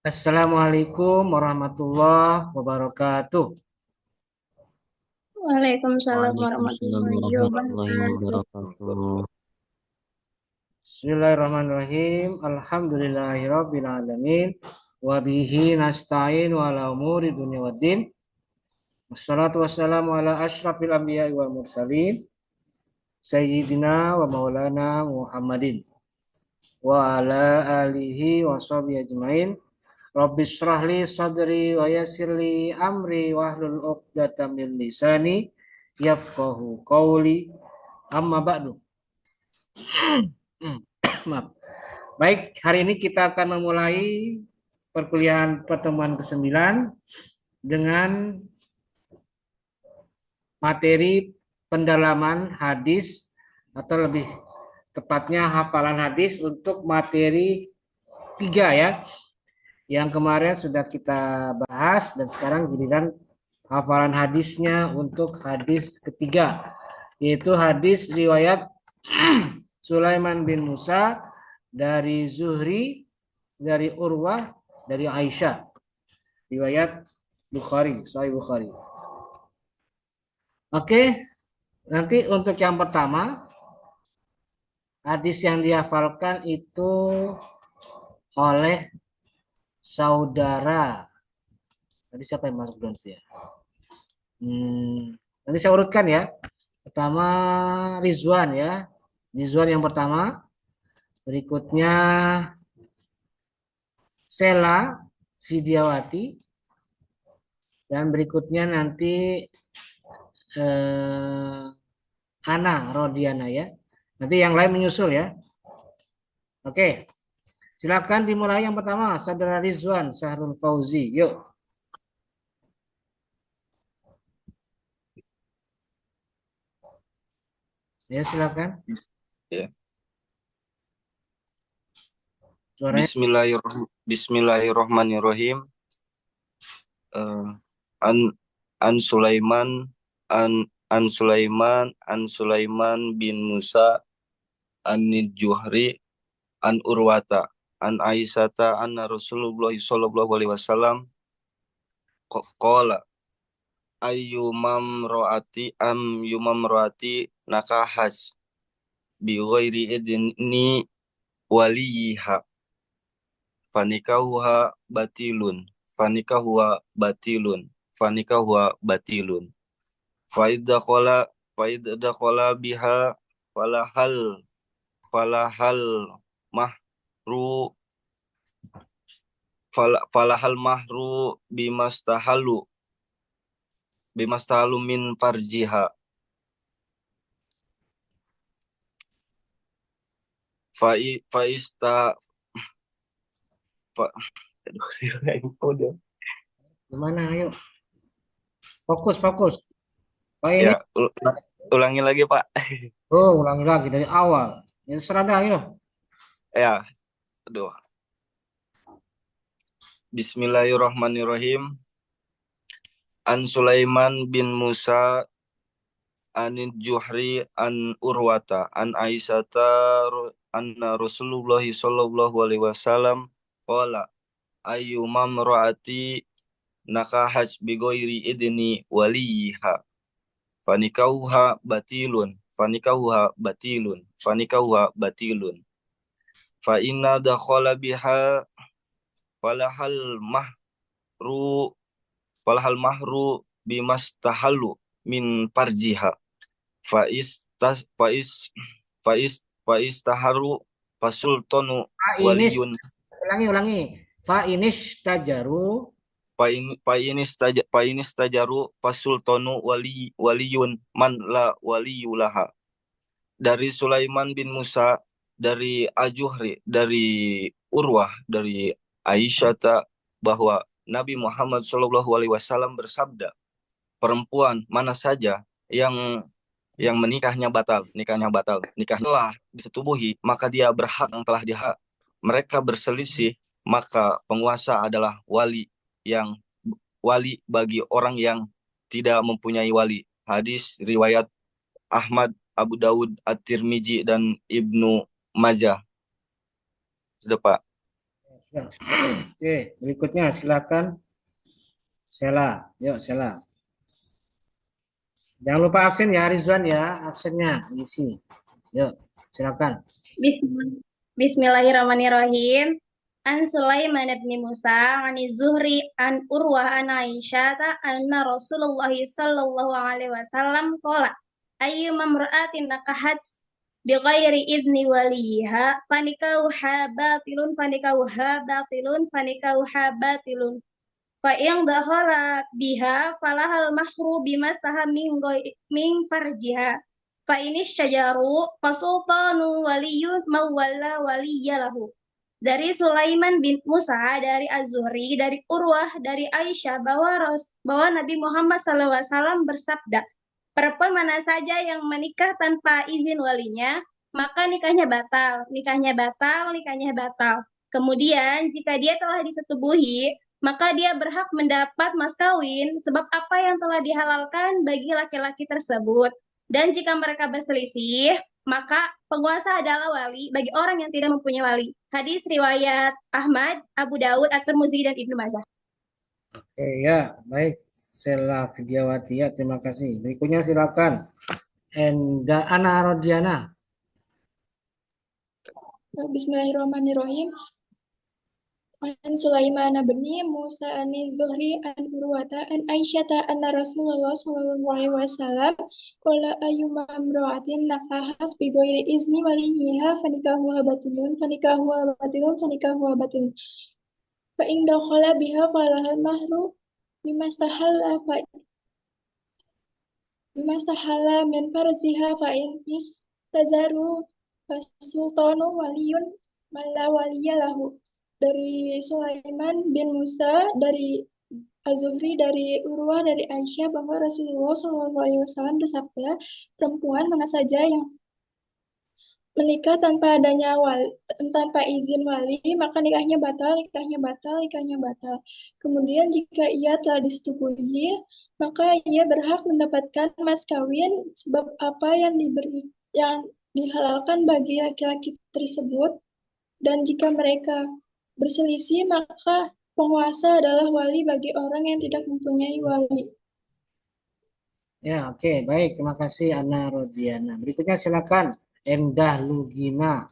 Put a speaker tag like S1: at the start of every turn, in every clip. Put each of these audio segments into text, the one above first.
S1: Assalamualaikum warahmatullahi wabarakatuh.
S2: Waalaikumsalam
S3: Waalaikumsalam
S2: warahmatullahi
S3: warahmatullahi
S2: wabarakatuh.
S3: wabarakatuh.
S1: Bismillahirrahmanirrahim. Alhamdulillahirabbil alamin. Wa bihi nasta'in wa ala umuri dunya waddin. Wassalatu wassalamu ala asyrafil anbiya'i wal mursalin sayyidina wa maulana Muhammadin wa ala alihi wa sahbihi ajmain. Rabbi shrah li sadri wa yassir li amri wahlul 'uqdatam min lisani yafqahu qawli. Amma ba'du. Hmm, Maaf. Baik, hari ini kita akan memulai perkuliahan pertemuan ke-9 dengan materi pendalaman hadis atau lebih tepatnya hafalan hadis untuk materi 3 ya. Yang kemarin sudah kita bahas dan sekarang giliran hafalan hadisnya untuk hadis ketiga, yaitu hadis riwayat Sulaiman bin Musa dari Zuhri, dari Urwah, dari Aisyah. Riwayat Bukhari, Sahih Bukhari. Oke, nanti untuk yang pertama, hadis yang dihafalkan itu oleh saudara. Tadi siapa yang masuk dulu ya? Nanti saya urutkan ya. Pertama Rizwan ya. Rizwan yang pertama. Berikutnya Sela Vidyawati. Dan berikutnya nanti Ana Rodiana ya. Nanti yang lain menyusul ya. Oke, silakan dimulai yang pertama, Saudara Rizwan Syahrul Fauzi. Yuk. Ya, silakan.
S3: Ya.
S1: Suaranya.
S3: Bismillahirrahmanirrahim. Eh, an an Sulaiman an Sulaiman bin Musa an Juhri an Urwata an Aisyata anna Rasulullah sallallahu alaihi wasallam qala ayyumam roati nakahas bi ghairi idni waliha fanikahuha batilun fanikahuha batilun fanikahuha batilun faidakhola faidakhola biha falahal falahal mahru falahal mahru bimastahalu min farjiha faista fa, aduh,
S1: Gimana? Ayo. Fokus, fokus. Pak ini.
S3: ya ulangi lagi Pak.
S1: Oh, ulangi lagi dari awal. Ya, serada, ayo.
S3: Ya, aduh. Bismillahirrahmanirrahim. An Sulaiman bin Musa Anin Juhri an Urwata an Aisyata anna Rasulullah sallallahu alaihi wasallam qala ayyumam raati nakahas bigoiri idni waliha fanikahuha batilun fa inna dakhala biha falahal mahru falahal mahru bimastahalu min farjiha faiz faiz taharu fasultanu
S1: Pak ini,
S3: waliyun
S1: ulangi, ulangi. Fa inish tajaru.
S3: painis tajaru fasultanu waliyun man la waliyulaha. Dari Sulaiman bin Musa, dari Ajuhri, dari Urwah, dari Aisyah bahwa Nabi Muhammad SAW bersabda, perempuan mana saja yang nikahnya batal, nikahnya telah disetubuhi, maka dia berhak yang telah dia. Mereka berselisih, maka penguasa adalah yang wali bagi orang yang tidak mempunyai wali. Hadis riwayat Ahmad, Abu Dawud, At-Tirmizi dan Ibnu Majah. Sudah Pak.
S1: Ya. Oke, berikutnya silakan Sela. Yuk, Sela. Jangan lupa absen ya, Rizwan ya, absennya isi. Yuk, silakan.
S2: Bismillah- Bismillahirrahmanirrahim. An Sulaiman bin Musa, an Zuhri, an Urwah, an Aisyah, anna Rasulullah sallallahu alaihi wasallam qala ayyuma imra'atin nakahat bighairi idni waliha fanikauha batilun fanikauha batilun fanikauha batilun fa in dakhala biha falahal mahru bimastaha min farjiha fa inis syajaru fasultanu waliyun mawalla waliyalahu. Dari Sulaiman bin Musa, dari Az-Zuhri, dari Urwah, dari Aisyah bahwa Nabi Muhammad SAW bersabda, perempuan mana saja yang menikah tanpa izin walinya, maka nikahnya batal, nikahnya batal, nikahnya batal. Kemudian jika dia telah disetubuhi, maka dia berhak mendapat mas kawin sebab apa yang telah dihalalkan bagi laki-laki tersebut. Dan jika mereka berselisih, maka penguasa adalah wali bagi orang yang tidak mempunyai wali. Hadis riwayat Ahmad, Abu Dawud, At-Tirmidzi dan Ibnu Majah.
S1: Oke ya, baik. Sela Fidyawati ya, terima kasih. Berikutnya silakan. Enda Ana Rodiana.
S4: Bismillahirrahmanirrahim. An Sulaiman bin Musa an Zuhri an Urwata an Aisyata anna Rasulullah sallallahu alaihi wasallam qala ayyuma imra'atin nakahat bi ghairi izni waliha fanikahuha batilun fanikahuha batilun fanikahuha batilun fa in dakhala biha falahal mahru bimastahalla fa bimastahalla min farziha fa in istazaru fasultanu waliyun man la waliya lahu. Dari Sulaiman bin Musa, dari Az-Zuhri, dari Urwah, dari Aisyah bahwa Rasulullah SAW bersabda, perempuan mana saja yang menikah tanpa adanya tanpa izin wali, maka nikahnya batal, nikahnya batal, nikahnya batal. Kemudian jika ia telah disetubuhi, maka ia berhak mendapatkan mas kawin sebab apa yang dihalalkan bagi laki-laki tersebut. Dan jika mereka berselisih, maka penguasa adalah wali bagi orang yang tidak mempunyai wali.
S1: Ya, oke, baik. Terima kasih Ana Rodiana. Berikutnya silakan Endah Lugina.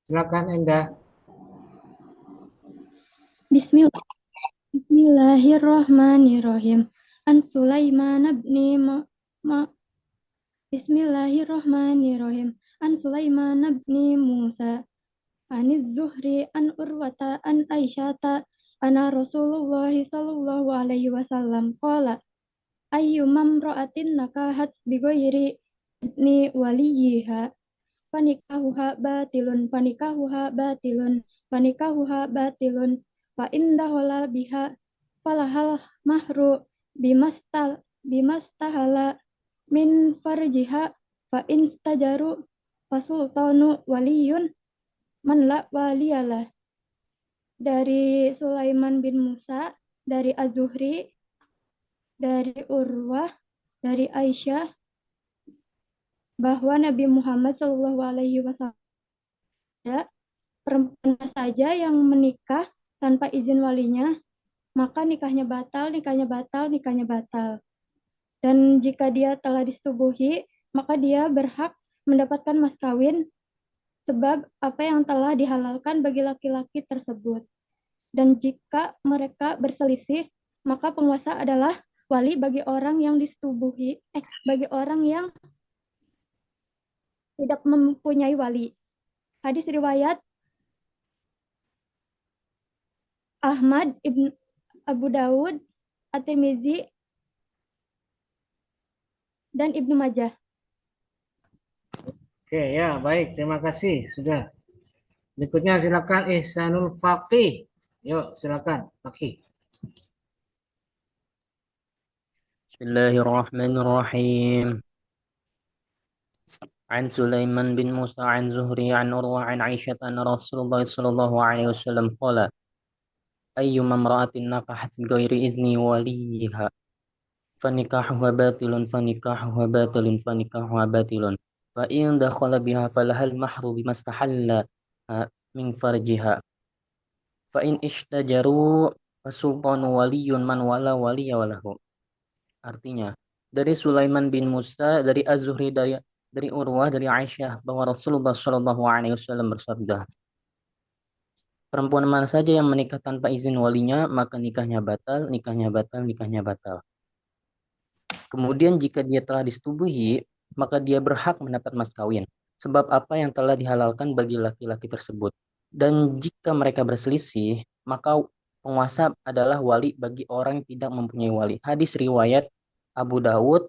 S1: Silakan Endah.
S5: Bismillahirrahmanirrahim. An Sulaiman bin Bismillahirrahmanirrahim. An Sulaiman bin Musa an Zuhri an Urwata an Aisyata anna Rasulullah sallallahu alaihi wasallam qala ayyumam ra'atin nakahat bighairi idni waliyiha fanikahuha batilun fanikahuha batilun fanikahuha batilun fa indahala biha falahal mahru bimastahala min farjiha fa instajaru fasultanu waliyun man la waliyalah. Dari Sulaiman bin Musa, dari Az-Zuhri, dari Urwah, dari Aisyah bahwa Nabi Muhammad Shallallahu Alaihi Wasallam perempuan saja yang menikah tanpa izin walinya, maka nikahnya batal, nikahnya batal, nikahnya batal. Dan jika dia telah disetubuhi, maka dia berhak mendapatkan mas kawin sebab apa yang telah dihalalkan bagi laki-laki tersebut. Dan jika mereka berselisih, maka penguasa adalah wali bagi orang yang disetubuhi, bagi orang yang tidak mempunyai wali. Hadis riwayat Ahmad, Ibn Abu Dawud, At-Tirmidzi, dan Ibnu Majah.
S1: Oke ya, baik. Terima kasih sudah. Berikutnya silakan Ihsanul Faqih. Yuk, silakan Faqih.
S6: Bismillahirrahmanirrahim. An Sulaiman bin Musa an Zuhri an Urwa an Aisyah anna Rasulullah sallallahu alaihi wasallam qala ayyuma imra'atin nakahat bighairi izni waliha fanikahuha batilun fanikahuha batilun fanikahuha batilun فإن دخل بها فلها المهر بما استحل من فرجها فإن اشtajaru fasultanu waliyun man wala waliya walahu. Artinya, dari Sulaiman bin Musa, dari Az-Zuhri, dari Urwah, dari Aisyah, bahwa Rasulullah Shallallahu Alaihi Wasallam bersabda, perempuan mana saja yang menikah tanpa izin walinya, maka nikahnya batal, nikahnya batal, nikahnya batal. Kemudian jika dia telah disetubuhi, maka dia berhak mendapat mas kawin. Sebab apa yang telah dihalalkan bagi laki-laki tersebut. Dan jika mereka berselisih, maka penguasa adalah wali bagi orang yang tidak mempunyai wali. Hadis riwayat Abu Dawud,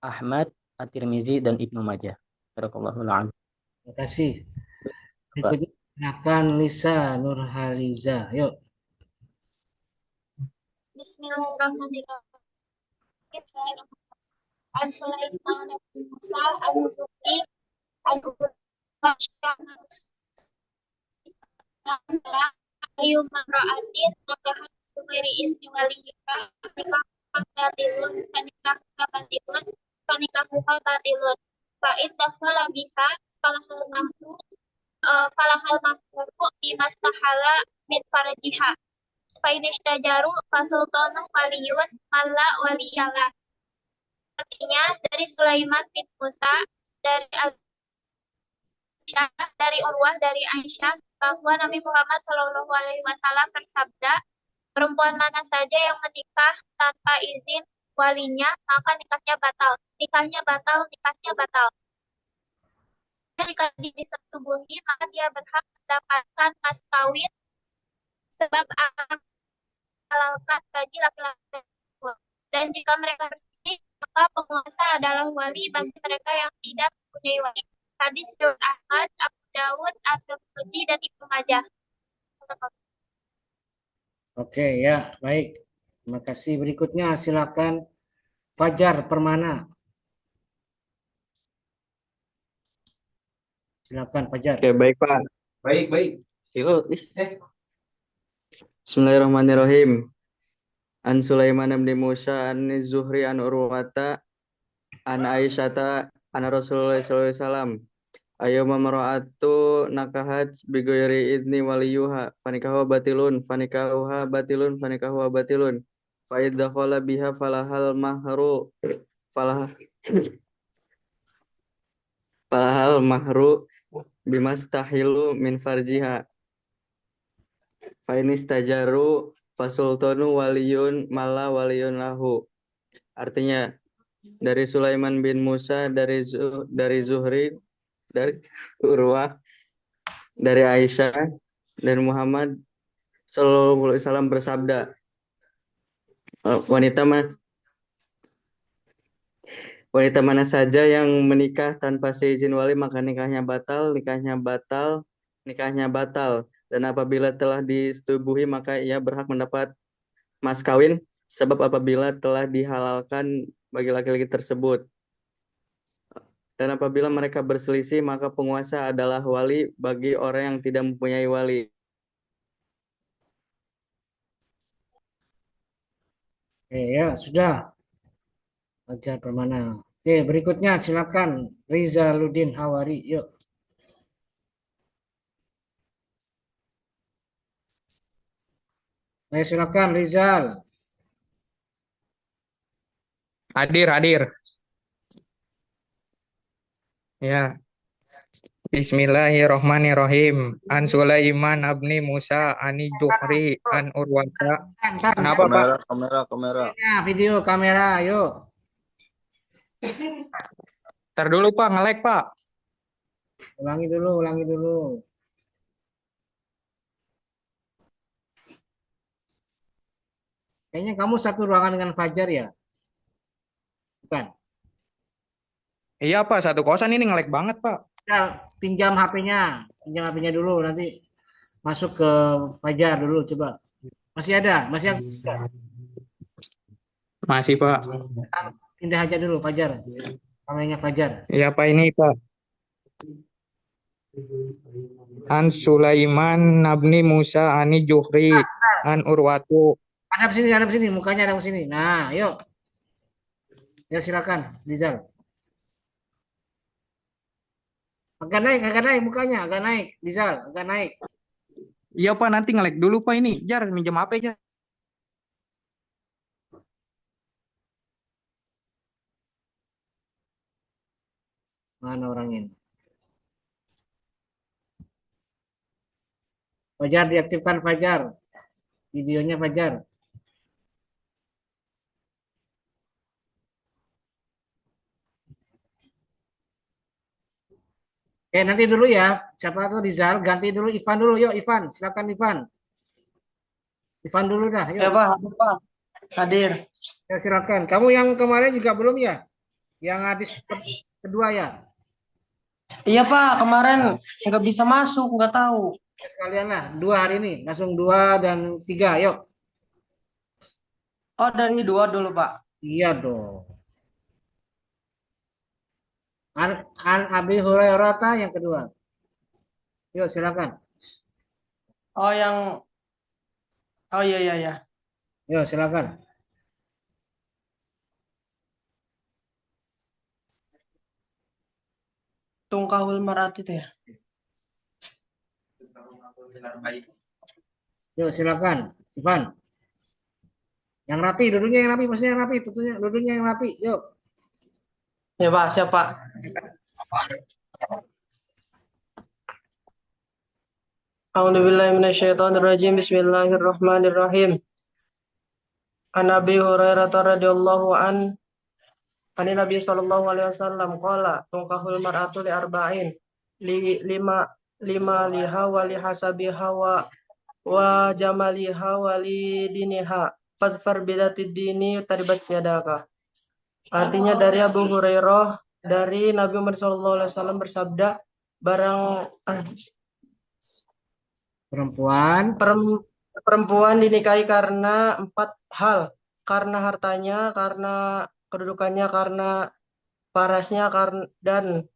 S6: Ahmad, At-Tirmizi, dan Ibnu Majah. Barakallahu a'lam.
S1: Terima kasih.
S6: Pak.
S1: Berikutnya silakan Lisa Nurhaliza. Yuk.
S2: Bismillahirrahmanirrahim. An Sulaiman bin Musa an Zuhri an ayu mar'atin nakahat bighairi izni waliyha nikah batilun kanikah batilun kanikahuha batilun fa in dakhala biha falahal mahru falahal mahru bimastahala min farjiha fa in istajaru fasultanu waliyun malla waliyalah. Artinya dari Sulaiman bin Musa, dari Aisyah, dari Urwah, dari Aisyah, bahwa Nabi Muhammad Shallallahu Alaihi Wasallam bersabda, perempuan mana saja yang menikah tanpa izin walinya, maka nikahnya batal. Nikahnya batal, nikahnya batal. Jika disetubuhi, maka dia berhak mendapatkan mas kawin sebab akan halalkan bagi laki-laki tersebut. Dan jika mereka berselisih, maka penguasa adalah wali bagi mereka yang tidak mempunyai wali. Hadis riwayat Ahmad, Abu Dawud, At-Tirmidzi, dan Ibnu Majah.
S1: Oke, ya, baik. Terima kasih. Berikutnya silakan Fajar Permana. Silakan Fajar.
S7: Oke, baik Pak.
S8: Baik.
S7: Bismillahirrahmanirrahim. An Sulaiman bin Musa an Zuhri an Urwata an Aisyata an Rasulullah sallallahu alaihi wasallam. Ayyuma mar'atu nakahat bighairi idni waliyuha fanikahuha batilun fanikahuha batilun fanikahuha batilun fa idza khala biha falahal mahru falahal mahru bimastahilu min farjiha fa in istajaru fasultanu waliyun malla waliyun lahu. Artinya dari Sulaiman bin Musa, dari Zuhri, dari Urwah, dari Aisyah, dan Muhammad Sallallahu Alaihi Wasallam bersabda, wanita mana saja yang menikah tanpa seizin wali maka nikahnya batal, nikahnya batal, nikahnya batal. Dan apabila telah disetubuhi maka ia berhak mendapat mas kawin, sebab apabila telah dihalalkan bagi laki-laki tersebut. Dan apabila mereka berselisih maka penguasa adalah wali bagi orang yang tidak mempunyai wali.
S1: Oke, ya, sudah. Fajar Permana. Oke, berikutnya silakan Rizaluddin Hawari. Yuk. Ayo silakan Rizal.
S8: Hadir. Ya. Bismillahirrahmanirrahim. An Sulaiman abni Musa ani Juhri an Urwata. Kenapa, Pak?
S3: Kamera.
S1: Ya, video kamera, yuk.
S8: Ntar dulu, Pak. Nge-lag, Pak.
S1: Ulangi dulu. Kayaknya kamu satu ruangan dengan Fajar ya? Bukan.
S8: Iya, Pak. Satu kosan ini nge-lag banget, Pak.
S1: Ya, pinjam HP-nya dulu, nanti masuk ke Fajar dulu, coba. Masih ada?
S8: Masih, Pak.
S1: Pindah aja dulu Fajar. Kameranya Fajar.
S8: Iya, Pak. Ini, Pak. An Sulaiman abni Musa ani Juhri an Urwatu.
S1: Ada sini, mukanya ada sini. Nah, yuk. Ya silakan, Rizal. Agak naik mukanya, agak naik. Rizal, agak naik.
S8: Iya Pak, nanti nge-lag dulu Pak ini. Jar, minjem HP Jar.
S1: Mana orang ini? Fajar diaktifkan Fajar. Videonya Fajar. Nanti dulu ya. Siapa tuh Rizal? Ganti dulu Ivan dulu. Yuk Ivan, silakan Ivan. Ivan dulu dah.
S9: Ya
S1: Yuk.
S9: Pak, hadir Pak. Hadir.
S1: Ya, silakan. Kamu yang kemarin juga belum ya? Yang hadis kedua ya?
S9: Iya Pak, kemarin nggak bisa masuk, nggak tahu.
S1: Ya, sekalian lah. Dua hari ini. Langsung 2 dan 3. Yuk.
S9: Oh, dari dua dulu Pak.
S1: Iya dong. An Abi Hurairah yang kedua. Yuk silakan.
S9: Oh, oh iya iya iya.
S1: Yuk silakan.
S9: Tungkahul marat itu ya.
S1: Yuk silakan. Ivan. Yang rapi, duduknya yang rapi, maksudnya yang rapi, tentunya duduknya yang rapi. Yuk.
S9: Ya Pak, siapa? A'udzubillahi minasyaitonirrajim. Bismillahirrahmanirrahim. An Abi Hurairah radhiyallahu an Nabi sallallahu alaihi wasallam qala tungkahul mar'atu li arba'in lima liha wa li hasabiha wa jamaliha wa li diniha fadfar bidatid dini taribat yadaka. Artinya dari Abu Hurairah dari Nabi Muhammad SAW bersabda, barang perempuan dinikahi karena 4 hal, karena hartanya, karena kedudukannya, karena parasnya, dan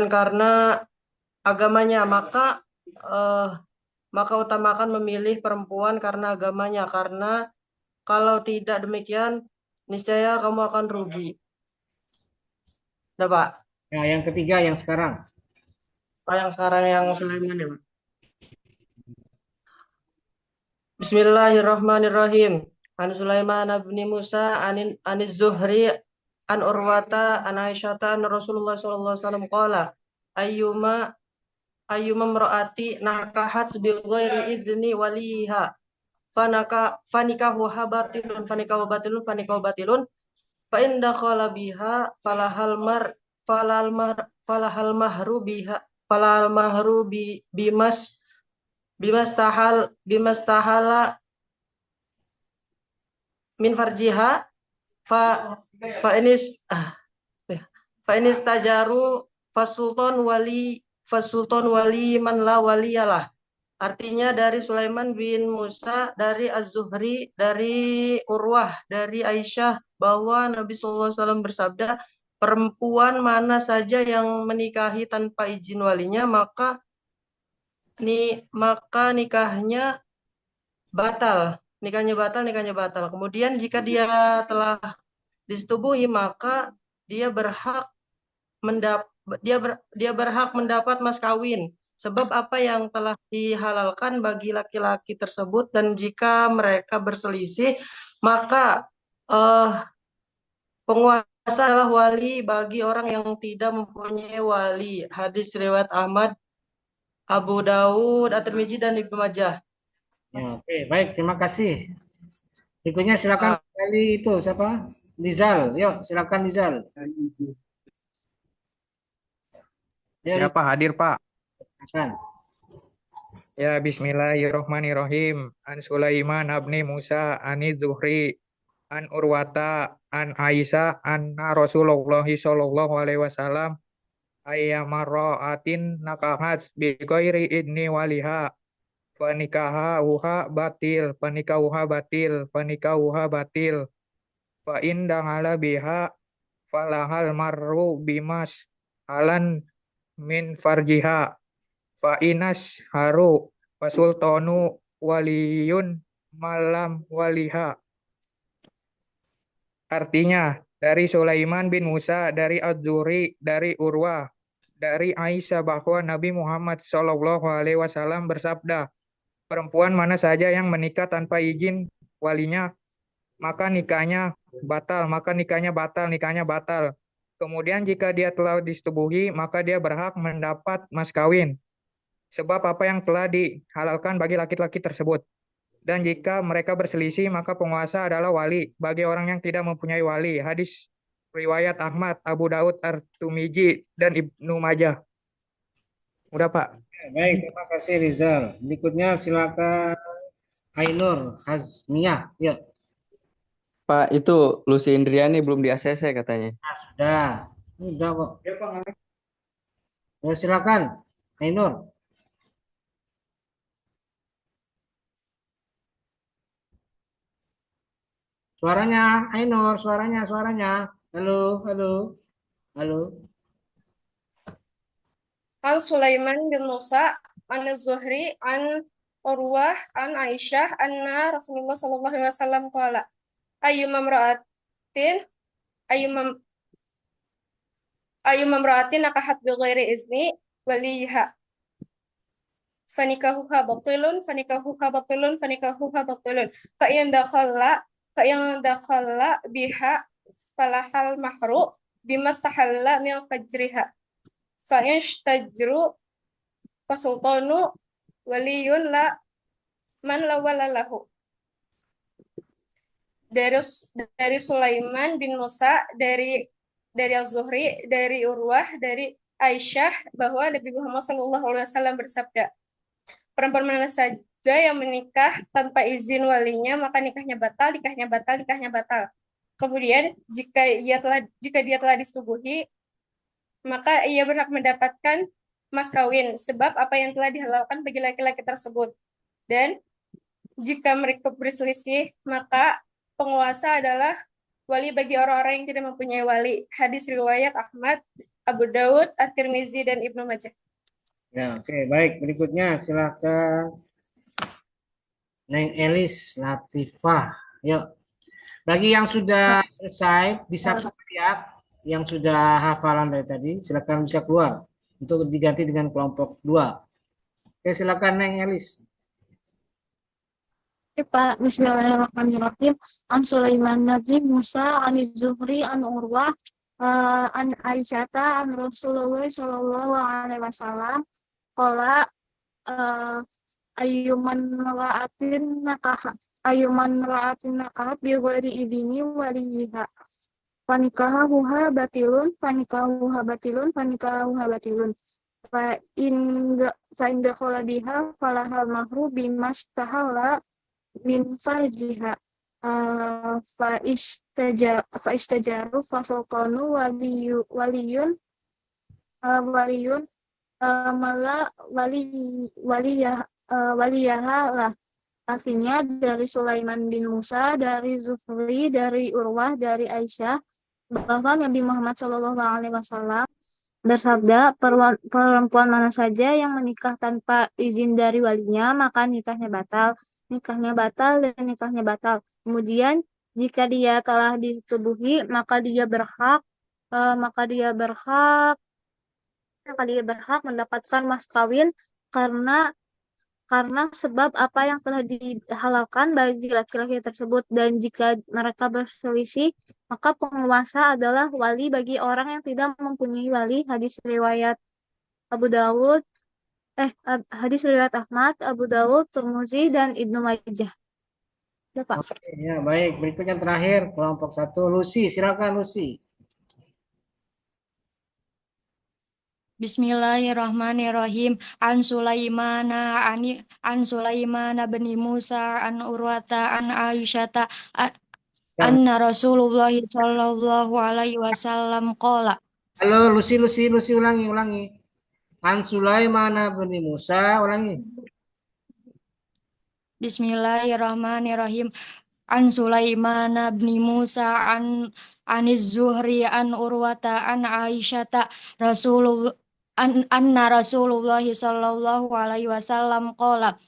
S9: karena agamanya, maka utamakan memilih perempuan karena agamanya, karena kalau tidak demikian niscaya kamu akan rugi. Nah, Pak.
S1: Nah, yang ketiga yang sekarang.
S9: Yang sekarang yang Sulaiman ya, Pak. Bismillahirrahmanirrahim. An Sulaiman bin Musa anis Zuhri an Urwata an Aisyata an Rasulullah sallallahu alaihi wasallam qala ayyuma imraati nakahat bi ghairi idni waliha fanikahu batilun fa in dakhala biha falahal mahru biha falahal mahru bimas tahala min farjiha fa fa inis fa inis tajaru fasultan wali man la waliyalah. Artinya dari Sulaiman bin Musa, dari Az-Zuhri, dari Urwah, dari Aisyah bahwa Nabi SAW bersabda, perempuan mana saja yang menikahi tanpa izin walinya maka nikahnya batal. Kemudian jika dia telah disetubuhi maka dia berhak mendapat mas kawin. Sebab apa yang telah dihalalkan bagi laki-laki tersebut, dan jika mereka berselisih maka penguasa adalah wali bagi orang yang tidak mempunyai wali. Hadis riwayat Ahmad, Abu Dawud, At-Tirmidzi dan Ibnu Majah.
S1: Ya, oke, baik, terima kasih. Berikutnya silakan kali itu siapa? Lizal. Yuk, silakan Lizal.
S8: Ya Pak, hadir Pak.
S1: Silakan.
S8: Ya, bismillahirrahmanirrahim. An Sulaiman bin Musa ani Zuhri an Urwata an Aisyah anna Rasulullah sallallahu alaihi wasallam ayyamarra'atin nakahat bi ghairi idni waliha panikahuha batil fa in dangala biha falahal marru bimas alan min farjiha fa inas haru fasultanu waliyun malam waliha. Artinya dari Sulaiman bin Musa, dari Az-Zuhri, dari Urwah dari Aisyah bahwa Nabi Muhammad SAW bersabda, perempuan mana saja yang menikah tanpa izin walinya, maka nikahnya nikahnya batal. Kemudian jika dia telah disetubuhi, maka dia berhak mendapat mas kawin. Sebab apa yang telah dihalalkan bagi laki-laki tersebut. Dan jika mereka berselisih, maka penguasa adalah wali bagi orang yang tidak mempunyai wali. Hadis riwayat Ahmad, Abu Daud, At-Tirmidzi, dan Ibnu Majah. Udah, Pak.
S1: Baik, terima kasih Rizal. Berikutnya silakan Ainur Hazmiyah. Yuk.
S7: Pak, itu Lucy Indriani belum di ACC katanya.
S1: Nah, sudah. Sudah kok. Ya, silakan Ainur. Suaranya, Ainur, suaranya. Halo, halo, halo.
S10: An Sulaiman bin Musa, an Zuhri, an Urwah, an Aisyah, anna Rasulullah sallallahu alaihi wasallam qala, ayyuma imra'atin ayyuma ayyuma imra'atin nakahat bi ghairi izni waliha fanikahuha batilun fa in dakhala biha falahal mahru bimastahalla min fajriha fa in ishtajru fasultanu waliyun la man la wala lahu. Dari Sulaiman bin Musa, dari Az-Zuhri, dari Urwah, dari Aisyah bahwa Nabi Muhammad SAW bersabda, perempuan mana saja yang menikah tanpa izin walinya maka nikahnya batal. Kemudian jika dia telah disetubuhi maka ia berhak mendapatkan mas kawin sebab apa yang telah dihalalkan bagi laki-laki tersebut. Dan jika mereka berselisih maka penguasa adalah wali bagi orang-orang yang tidak mempunyai wali. Hadis riwayat Ahmad, Abu Daud, At-Tirmidzi, dan Ibnu Majah.
S1: Ya, oke, baik. Berikutnya silakan Neng Elis Latifah. Yuk. Bagi yang sudah selesai, bisa lihat yang sudah hafalan dari tadi, silakan bisa keluar untuk diganti dengan kelompok 2. Oke, silakan Neng Elis.
S5: Pak, bismillahirrahmanirrahim. An Sulaiman Nabi Musa, an Zuhri, an Urwah, an Aisyata, an Rasulullah Shallallahu Alaihi Wasallam. Qala ayyuman ra'atin nakahat bi ghairi idini waliha. Fanikahuha batilun. Fa in dakhala biha falahal mahru bimastahalla min farjiha fa istajaru fasultanu waliyun mala waliyaha lah. Artinya dari Sulaiman bin Musa, dari Zuhri, dari Urwah, dari Aisyah bahwa Nabi Muhammad SAW bersabda, perempuan mana saja yang menikah tanpa izin dari walinya maka nikahnya batal. Kemudian jika dia telah disetubuhi maka dia berhak mendapatkan mas kawin karena sebab apa yang telah dihalalkan bagi laki-laki tersebut. Dan jika mereka berselisih maka penguasa adalah wali bagi orang yang tidak mempunyai wali. Hadis riwayat Ahmad, Abu Dawud, Tirmidzi, dan Ibnu Majah. Ya, Pak.
S1: Oke, ya, baik. Berikutnya terakhir, kelompok 1. Lucy, silakan Lucy.
S11: Bismillahirrahmanirrahim. An Sulaiman bin Musa an Urwata an Aisyata anna Rasulullah sallallahu alaihi wasallam qala.
S1: Halo Lucy, ulangi. An Sulaiman bin Musa, ulangi.
S11: Bismillahirrahmanirrahim. An Sulaiman bin Musa an Zuhri an Urwata an Aisyata anna Rasulullah sallallahu alaihi wasallam qala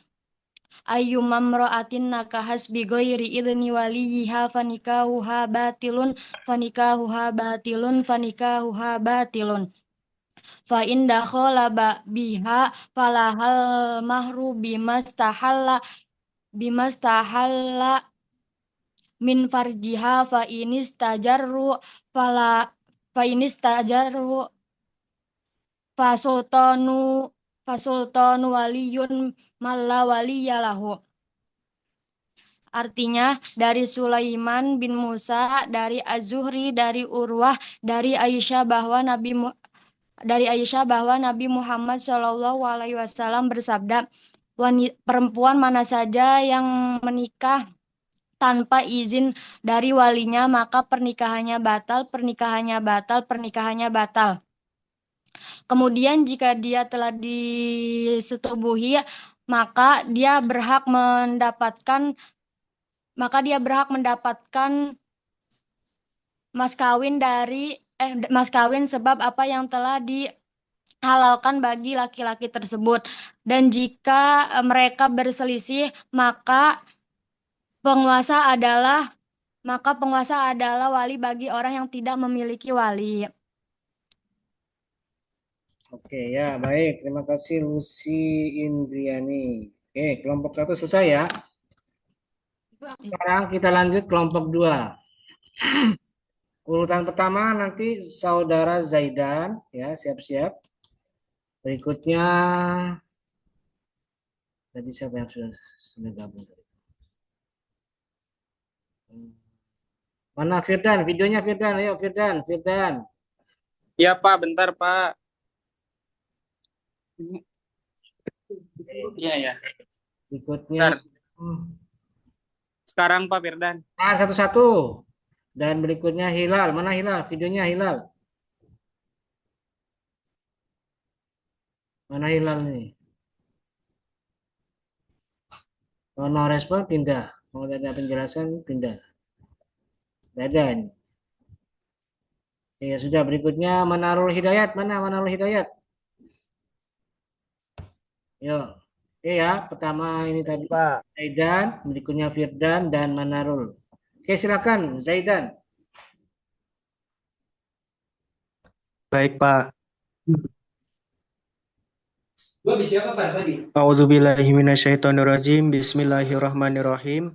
S11: ayyumma imra'atin nakahas bi ghairi idni waliha fanikahuha batilun. fa in dakhala biha falahal mahru bimastahalla min farjiha fala fa inistajarru fasultanu fasultanu waliyun malla waliyalahu. Artinya dari Sulaiman bin Musa, dari Az-Zuhri, dari Urwah, dari Aisyah bahwa Nabi Muhammad Shallallahu Alaihi Wasallam bersabda, perempuan mana saja yang menikah tanpa izin dari walinya, maka pernikahannya batal, pernikahannya batal, pernikahannya batal. Kemudian jika dia telah disetubuhi, maka dia berhak mendapatkan mas kawin sebab apa yang telah dihalalkan bagi laki-laki tersebut. Dan jika mereka berselisih, maka penguasa adalah wali bagi orang yang tidak memiliki wali.
S1: Oke ya, baik. Terima kasih Lucy Indriani. Oke, kelompok 1 selesai ya. Sekarang kita lanjut kelompok 2. Urutan pertama nanti saudara Zaidan ya, siap-siap. Berikutnya tadi siapa yang sudah gabung? Mana Firdan? Videonya Firdan, ayo Firdan.
S12: Iya Pak, bentar Pak. Iya ya.
S1: Berikutnya.
S12: Sekarang Pak Firdan.
S1: Satu-satu. Dan berikutnya Hilal. Mana Hilal? Videonya Hilal. Mana Hilal nih? Kalau no respon pindah. Mau ada penjelasan pindah. Ada ini. Ya sudah, berikutnya Manarul Hidayat. Mana Manarul Hidayat? Yo. Oke ya, pertama ini tadi Pak Zaidan, berikutnya Firdan dan Manarul. Oke, silakan Zaidan.
S13: Baik, Pak. A'udzubillahi minasyaitonirrajim. Bismillahirrahmanirrahim.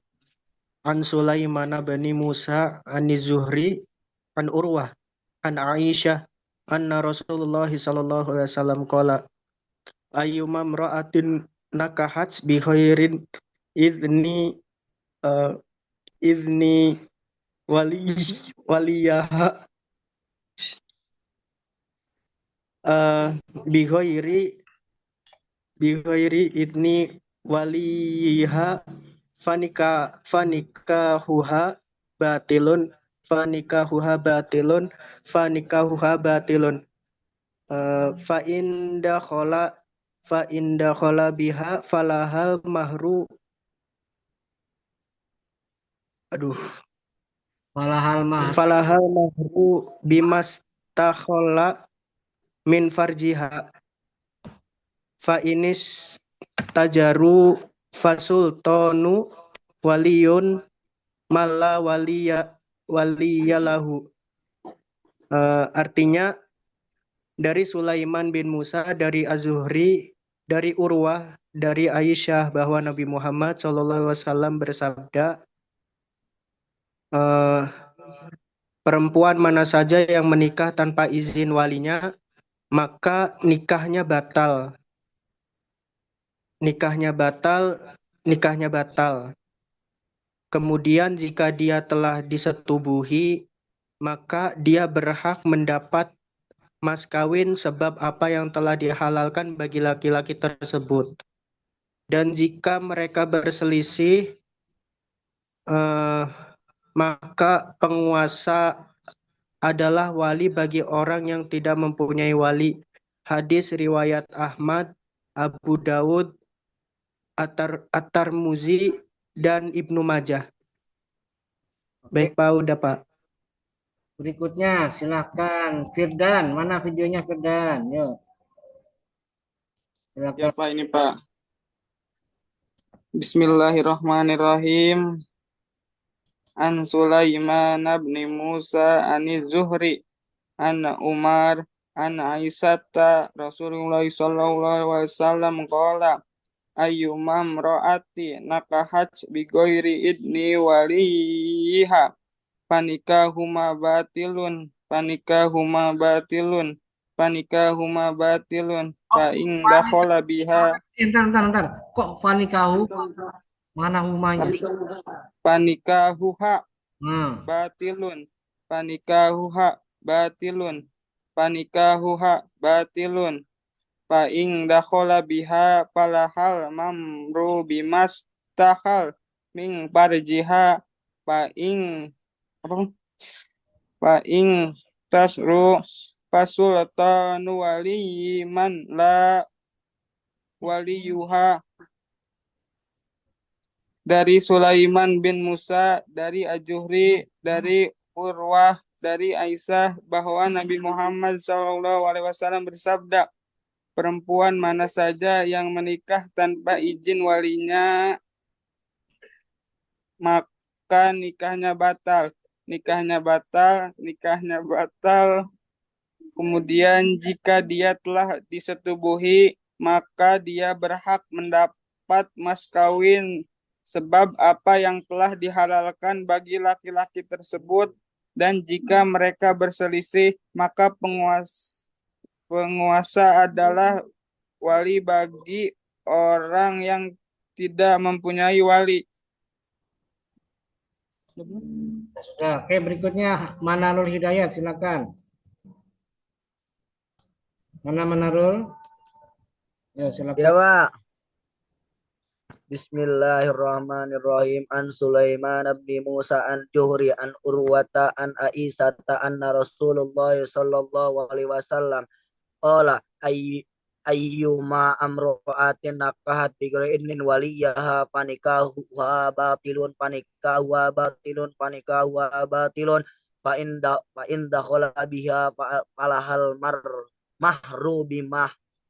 S13: An Sulaiman bin Musa an Zuhri an Urwah an Aisyah anna Rasulullah sallallahu alaihi wasallam qala ayyuma imra'atin nakahat bi khairin idni waliyaha bi ghairi idni waliha fanikahuha batilun fa inda khala biha falahal mahru falahal mahru bimastakhala min farjiha fa inis tajaru fasultanu waliyun malla waliyalahu. Artinya dari Sulaiman bin Musa, dari Az-Zuhri, dari Urwah, dari Aisyah bahwa Nabi Muhammad SAW bersabda, perempuan mana saja yang menikah tanpa izin walinya, maka nikahnya batal. Kemudian jika dia telah disetubuhi, maka dia berhak mendapat mas kawin sebab apa yang telah dihalalkan bagi laki-laki tersebut. Dan jika mereka berselisih, maka penguasa adalah wali bagi orang yang tidak mempunyai wali. Hadis riwayat Ahmad, Abu Dawud, At-Tirmidzi dan Ibnu Majah. Baik Pak, udah Pak.
S1: Berikutnya silakan Firdan. Mana videonya Firdan? Yuk. Silakan.
S12: Ya Pak, ini Pak. Bismillahirrahmanirrahim. An Sulaiman bin Musa an Zuhri an Umar an Aisyata Rasulullah sallallahu alaihi wasallam qala ayyuma imra'ati nakahat bi ghairi idni waliha panikahuma batilun panikahuma batilun panikahuma batilun fa in dakhala biha
S1: Ntar. Kok fanikahu? Mana humanya?
S12: panikahuha
S1: Hmm.
S12: batilun panikahuha batilun panikahuha batilun fa in dakhala biha falahal mamru bimas tahal min farjiha fa in apa fa in tasru fasultanu waliman la waliyuha dari Sulaiman bin Musa, dari Ajuhri, dari Urwah, dari Aisyah bahwa Nabi Muhammad SAW bersabda, perempuan mana saja yang menikah tanpa izin walinya, maka nikahnya batal. Nikahnya batal, nikahnya batal. Kemudian jika dia telah disetubuhi, maka dia berhak mendapat mas kawin sebab apa yang telah dihalalkan bagi laki-laki tersebut, dan jika mereka berselisih, maka penguasa adalah wali bagi orang yang tidak mempunyai wali.
S1: Sudah. Oke, berikutnya Manarul Hidayat, silakan. Mana Manarul? Ya, silakan.
S14: Ya, Pak. Bismillahirrahmanirrahim. An Sulaiman bin Musa an Juhri an Urwata an Aisyata anna Rasulullah sallallahu alaihi wasallam qala ayyuma amra'atin nakahat bi ghairi idnin waliyaha panikahuha batilun panikahuha batilun panikahuha batilun fa inda khala biha falahal mahru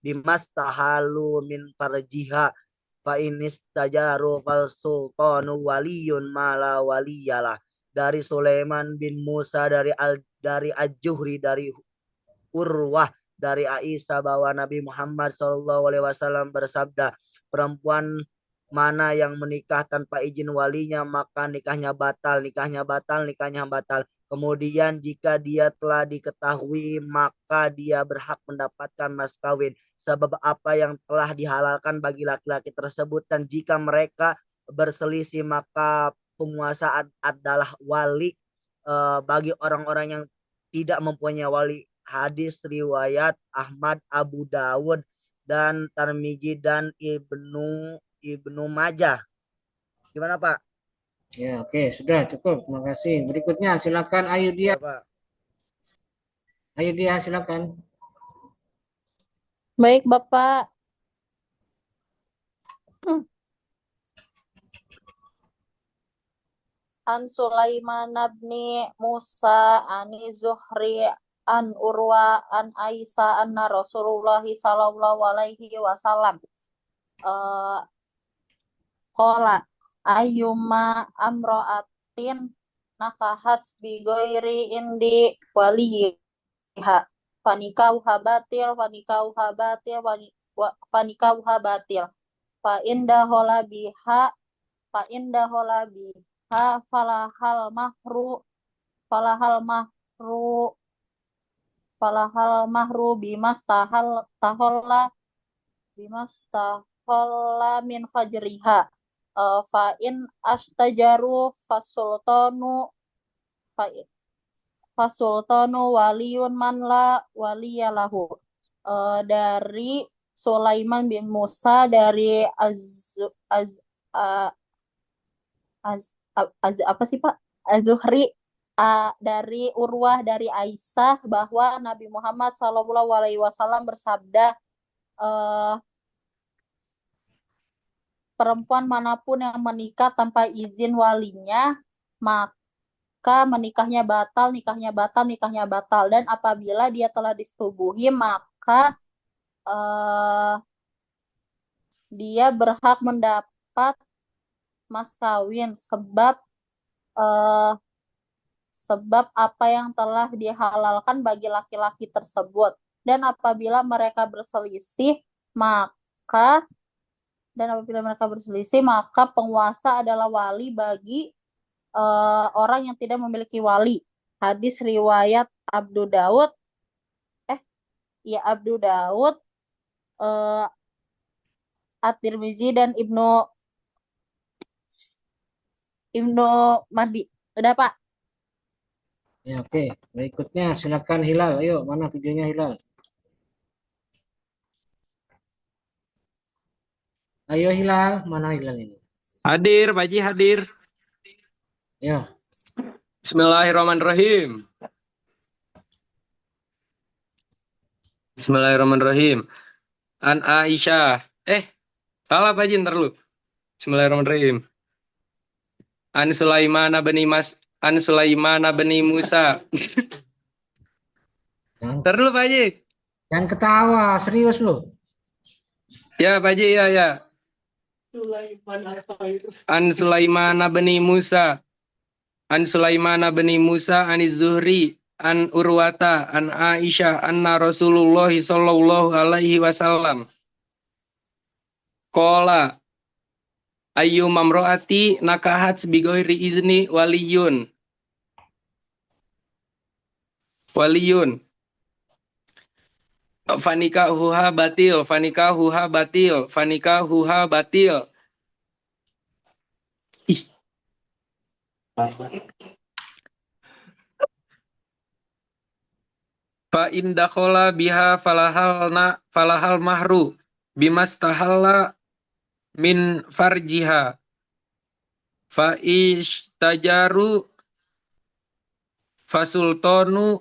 S14: bimastahalu min farjiha fa inistajaru fal sultanu waliyun mala waliyalah. Dari Sulaiman bin Musa, dari Aj-Juhri, dari Urwah, dari Aisyah bahwa Nabi Muhammad SAW bersabda, perempuan mana yang menikah tanpa izin walinya maka nikahnya batal, nikahnya batal, nikahnya batal. Kemudian jika dia telah diketahui maka dia berhak mendapatkan mas kawin sebab apa yang telah dihalalkan bagi laki-laki tersebut, dan jika mereka berselisih maka penguasa adalah wali bagi orang-orang yang tidak mempunyai wali. Hadis riwayat Ahmad, Abu Dawud, dan Tirmidzi dan Ibnu Majah. Gimana, Pak?
S1: Ya, oke, sudah cukup. Terima kasih. Berikutnya silakan Ayudia.
S14: Ya, Pak.
S1: Ayudia, silakan.
S15: Baik, Bapak. An Sulaiman bin Musa ani Zuhri an Urwa an Aisyah anna Rasulullah sallallahu alaihi wasallam qala ayyuma amra'atin nakahat bi ghairi indi waliha fanikauha batil fa inda hola biha falahal mahru bimas taholla min fajriha fa in astajaru fasultanu waliyun man la waliyalahu. Dari Sulaiman bin Musa, dari apa sih Pak? Az-Zuhri, dari Urwah, dari Aisyah bahwa Nabi Muhammad SAW bersabda, perempuan manapun yang menikah tanpa izin walinya maka menikahnya batal, nikahnya batal, nikahnya batal. Dan apabila dia telah disetubuhi maka dia berhak mendapat mas kawin sebab apa yang telah dihalalkan bagi laki-laki tersebut. dan apabila mereka berselisih maka penguasa adalah wali bagi orang yang tidak memiliki wali. Hadis riwayat Abu Daud, Abu Daud, At-Tirmizi dan Ibnu Mahdi. Udah Pak?
S1: Ya, oke. Berikutnya silakan Hilal. Ayo, mana videonya Hilal? Ayo Hilal, mana Hilal ini?
S16: Hadir, Pak Haji hadir.
S1: Ya.
S16: Bismillahirrahmanirrahim. Bismillahirrahmanirrahim. An Aisyah. Salah Pak Haji, ntar lu. Bismillahirrahmanirrahim. An Sulaiman bin Musa. Ntar dulu Pak Haji.
S1: Jangan ketawa, serius lu.
S16: Ya Pak Haji, ya. An Sulaiman bin Musa. An Sulaiman bin Musa an Zuhri an Urwata an Aisyah anna Rasulullah sallallahu alaihi wasallam qala ayyu mamroati nakahat bighairi izni waliyun fanikahuha batil fa indakhola biha falahal mahru bimastahalla min farjiha fa ishtajaru fasultanu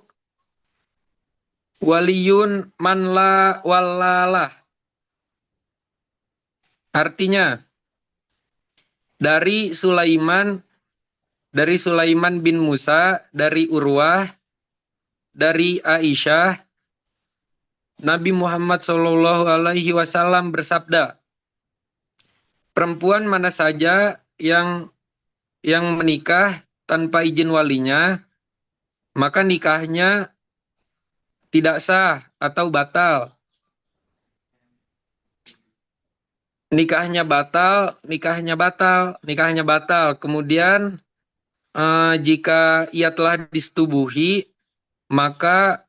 S16: waliyun man la wallalah. Artinya dari Sulaiman bin Musa, dari Urwah, dari Aisyah, Nabi Muhammad Shallallahu Alaihi Wasallam bersabda, perempuan mana saja yang menikah tanpa izin walinya, maka nikahnya tidak sah atau batal. Nikahnya batal. Kemudian jika ia telah disetubuhi, maka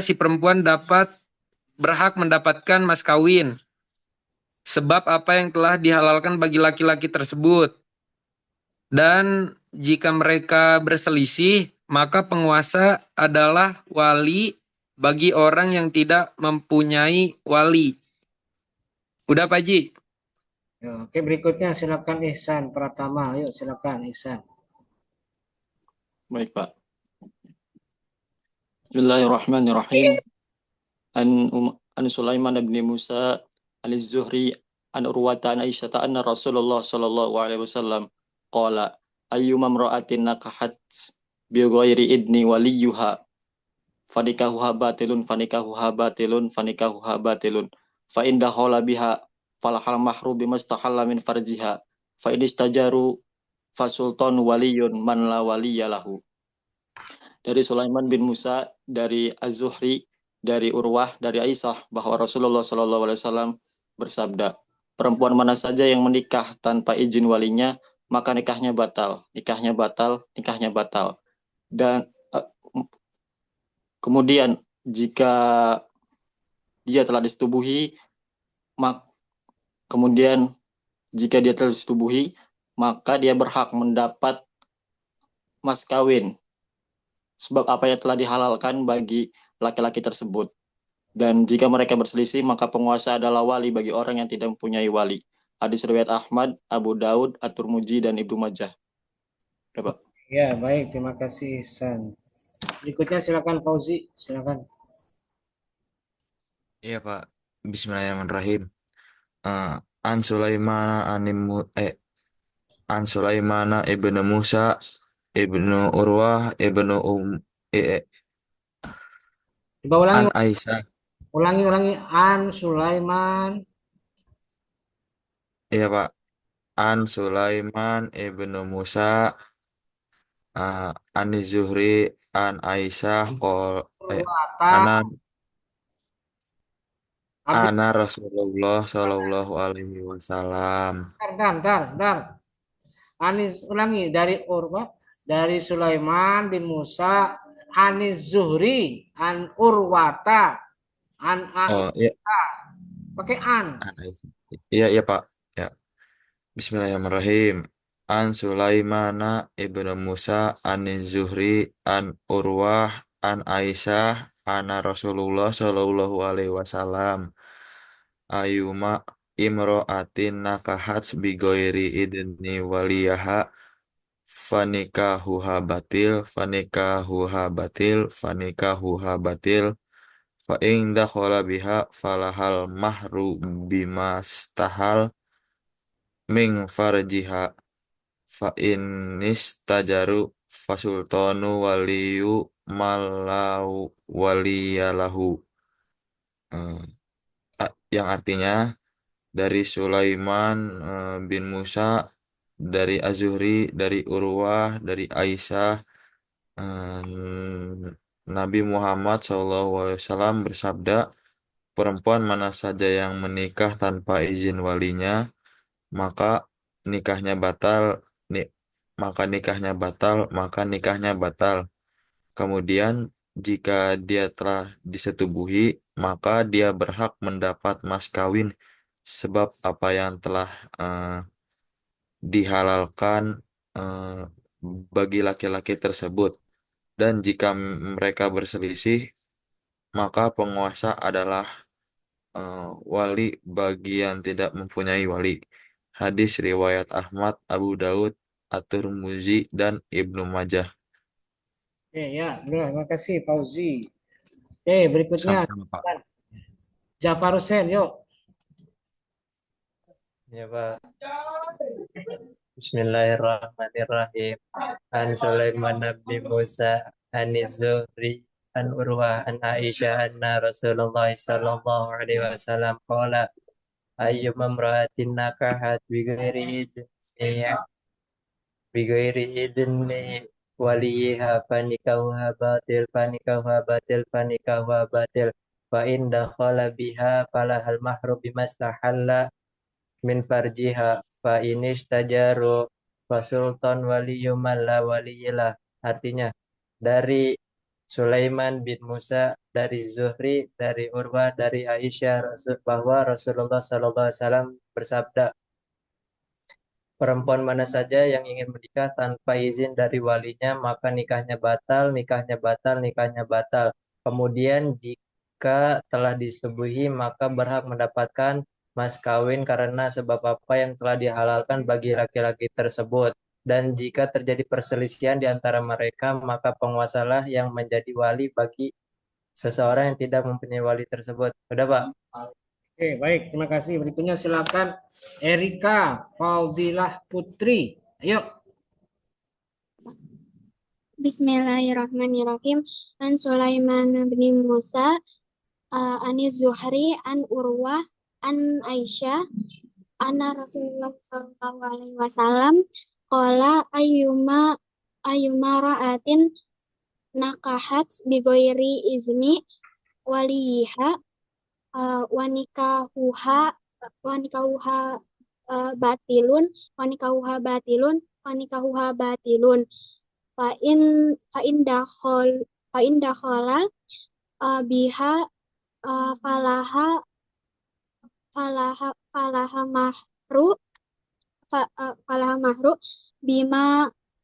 S16: si perempuan berhak mendapatkan mas kawin. Sebab apa yang telah dihalalkan bagi laki-laki tersebut. Dan jika mereka berselisih, maka penguasa adalah wali bagi orang yang tidak mempunyai wali. Udah Pak Haji?
S1: Ya, oke, berikutnya silakan Ihsan Pratama. Ayo silakan Ihsan.
S17: Baik Pak. Bismillahirrahmanirrahim. An Sulaiman bin Musa an Zuhri an Urwata an Aisyah anna Rasulullah sallallahu alaihi wasallam qala ayyuma imra'atin nakahat bi ghairi idni waliyuha fanikahuha batilun fa in dakhala biha falahal mahru bimastahalla min farjiha fa in istajaru fasultan waliyun man la waliyalahu. Dari Sulaiman bin Musa, dari Az-Zuhri, dari Urwah, dari Aisyah bahwa Rasulullah Shallallahu Alaihi Wasallam bersabda, perempuan mana saja yang menikah tanpa izin walinya, maka nikahnya batal. Dan kemudian jika dia telah disetubuhi, maka dia berhak mendapat mas kawin. Sebab apa yang telah dihalalkan bagi laki-laki tersebut. Dan jika mereka berselisih, maka penguasa adalah wali bagi orang yang tidak mempunyai wali. Hadis riwayat Ahmad, Abu Daud, At-Tirmidzi, dan Ibnu Majah. Bapak.
S1: Ya, baik. Terima kasih, Ihsan. Berikutnya silakan Fauzi. Silakan.
S18: Iya, Pak. Bismillahirrahmanirrahim. An Sulaimana ibnu Musa ibnu Urwah ibnu
S1: Coba ulangi.
S18: an Aisyah.
S1: Ulangi. An Sulaiman.
S18: Iya, Pak. An Sulaiman ibnu Musa an Zuhri an Aisyah
S1: Urwata
S18: ana
S1: Abdi
S18: ana Rasulullah Shallallahu Alaihi Wasallam.
S1: dar. Anis ulangi dari Urwa, dari Sulaiman bin Musa, Anis Zuhri, an Urwata, an
S18: Oh iya,
S1: Aisyah. Pakai an.
S18: an Aisyah. Iya Pak. Ya. Bismillahirrahmanirrahim. An Sulaimana ibnu Musa an Zuhri an Urwah an Aisyah ana Rasulullah Shallallahu Alaihi Wasallam. Ayuma imro'atin nakahat bigoiri idni waliyaha fanikahuha batil fa in dakhala biha falahal mahru bimastahal min farjiha fa in istajaru fasultanu waliyu malau waliyalahu. Eh, yang artinya dari Sulaiman bin Musa, dari Az-Zuhri, dari Urwah, dari Aisyah, Nabi Muhammad SAW bersabda, perempuan mana saja yang menikah tanpa izin walinya, maka nikahnya batal, ni- maka nikahnya batal. Kemudian jika dia telah disetubuhi, maka dia berhak mendapat mas kawin sebab apa yang telah dihalalkan eh, bagi laki-laki tersebut. Dan jika mereka berselisih, maka penguasa adalah wali bagi yang tidak mempunyai wali. Hadis riwayat Ahmad, Abu Daud, At-Tirmidzi, dan Ibnu Majah.
S1: Ya, terima kasih Fauzi. Berikutnya
S18: Sama-sama Pak.
S1: Jafar Hussein, yuk.
S19: Ya Pak. Bismillahirrahmanirrahim. An Sulaiman bin Musa an Zuhri an Urwah an Aisyah anna Rasulullah sallallahu alaihi wasallam qala ayyuma imra'atin nakahat bighairi idni waliha fanikahuha batil fa in dakhala biha falahal mahru bimastahalla min farjiha fa inistajaru fasultan waliyyu man la waliyilah. Artinya dari Sulaiman bin Musa, dari Zuhri, dari Urwah, dari Aisyah bahwa Rasulullah SAW bersabda, perempuan mana saja yang ingin menikah tanpa izin dari walinya, maka nikahnya batal, nikahnya batal, nikahnya batal. Kemudian jika telah disetubuhi, maka berhak mendapatkan mas kawin karena sebab apa yang telah dihalalkan bagi laki-laki tersebut. Dan jika terjadi perselisihan di antara mereka, maka penguasalah yang menjadi wali bagi seseorang yang tidak mempunyai wali tersebut. Udah, Pak?
S1: Oke, baik. Terima kasih. Berikutnya silakan Erika Faudilah Putri. Ayo.
S20: Bismillahirrahmanirrahim. An Sulaiman bin Musa, an Zuhri, an Urwah, an Aisyah, anna Rasulullah sallallahu alaihi wasallam qala ayyuma ra'atin nakahat bigoiri izni waliha wanikahuha batilun wanikahuha batilun fa in dakhala biha falaha mahru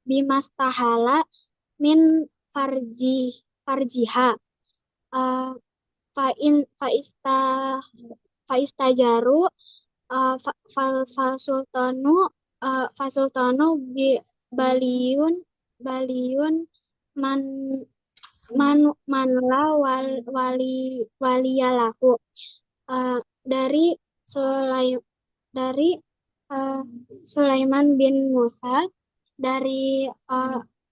S20: bimastahala min farjiha fa istajaru fasultanu baliyun man la waliyalahu. Dari Sulaiman bin Musa, dari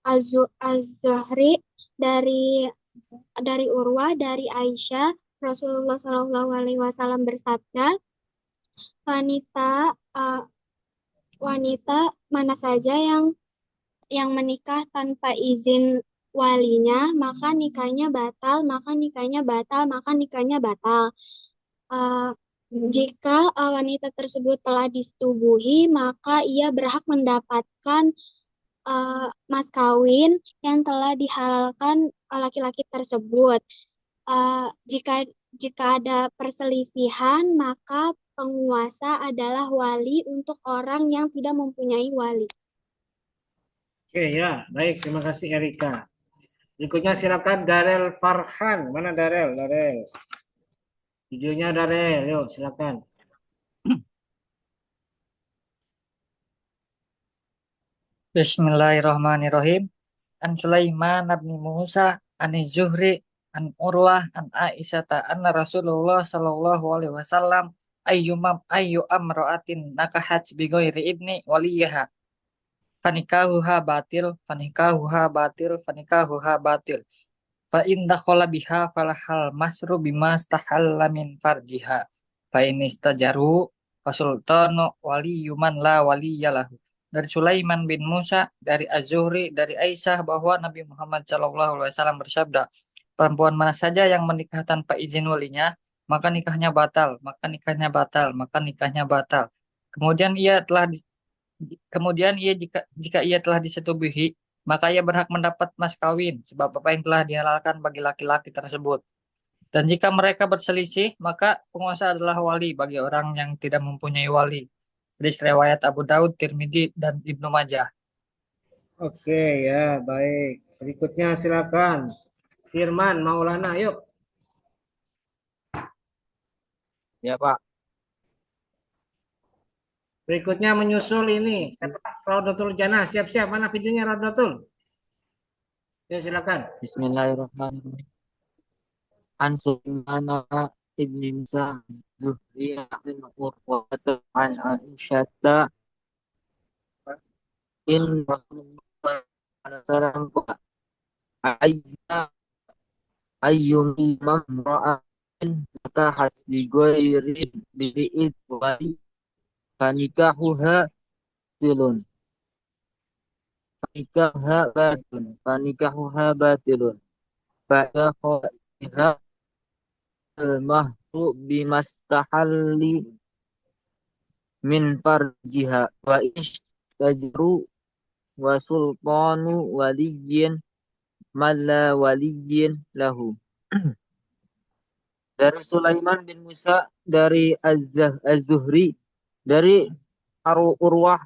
S20: Az-Zuhri, dari Urwah, dari Aisyah, Rasulullah Shallallahu Alaihi Wasallam bersabda, wanita mana saja yang menikah tanpa izin walinya, maka nikahnya batal, maka nikahnya batal, maka nikahnya batal. Uh, Jika wanita tersebut telah disetubuhi, maka ia berhak mendapatkan mas kawin yang telah dihalalkan laki-laki tersebut. Jika jika ada perselisihan, maka penguasa adalah wali untuk orang yang tidak mempunyai wali.
S1: Oke ya, baik. Terima kasih Erika. Berikutnya silakan Darel Farhan. Mana Darel? Darel. Videonya Darel. Yuk, silakan.
S21: Bismillahirrahmanirrahim. An Sulaiman bin Musa an Zuhri an Urwah an Aisyata anna Rasulullah sallallahu alaihi wasallam ayyu amra'atin nakahat bi ghairi ibni waliyaha fanikahuha batil fa in dakhala biha falahal masru bima stahalla min farjiha fa in istajaru fasultanu waliyuman la waliyalahu. Dari Sulaiman bin Musa, dari Az-Zuhri, dari Aisyah bahwa Nabi Muhammad SAW bersabda, perempuan mana saja yang menikah tanpa izin walinya, maka nikahnya batal, maka nikahnya batal, maka nikahnya batal. Kemudian jika ia telah disetubuhi, maka ia berhak mendapat mas kawin, sebab apa yang telah dihalalkan bagi laki-laki tersebut. Dan jika mereka berselisih, maka penguasa adalah wali bagi orang yang tidak mempunyai wali. Hadis riwayat Abu Daud, Tirmidzi, dan Ibnu Majah.
S1: Oke ya, baik. Berikutnya silakan. Firman Maulana, yuk.
S21: Ya, Pak.
S1: Berikutnya menyusul ini. Raudatul Jannah. Siap-siap. Mana videonya Raudatul? Ya, silakan.
S21: Bismillahirrahmanirrahim. An Sulaiman ibni Musa Zuhri bin Urwah an Aisyah in Rasulullah sallallahu ayyum mamra'atin nakahat bi ghairi bi'id wali fanikahuha batilun fanikahuha batilun fa khaiha al-mahru bimastahalli min farjiha wa ishtajaru wa sultanu waliyyin malla waliyyin lahu. Dari Sulaiman bin Musa, dari Az-Zuhri, dari Urwah,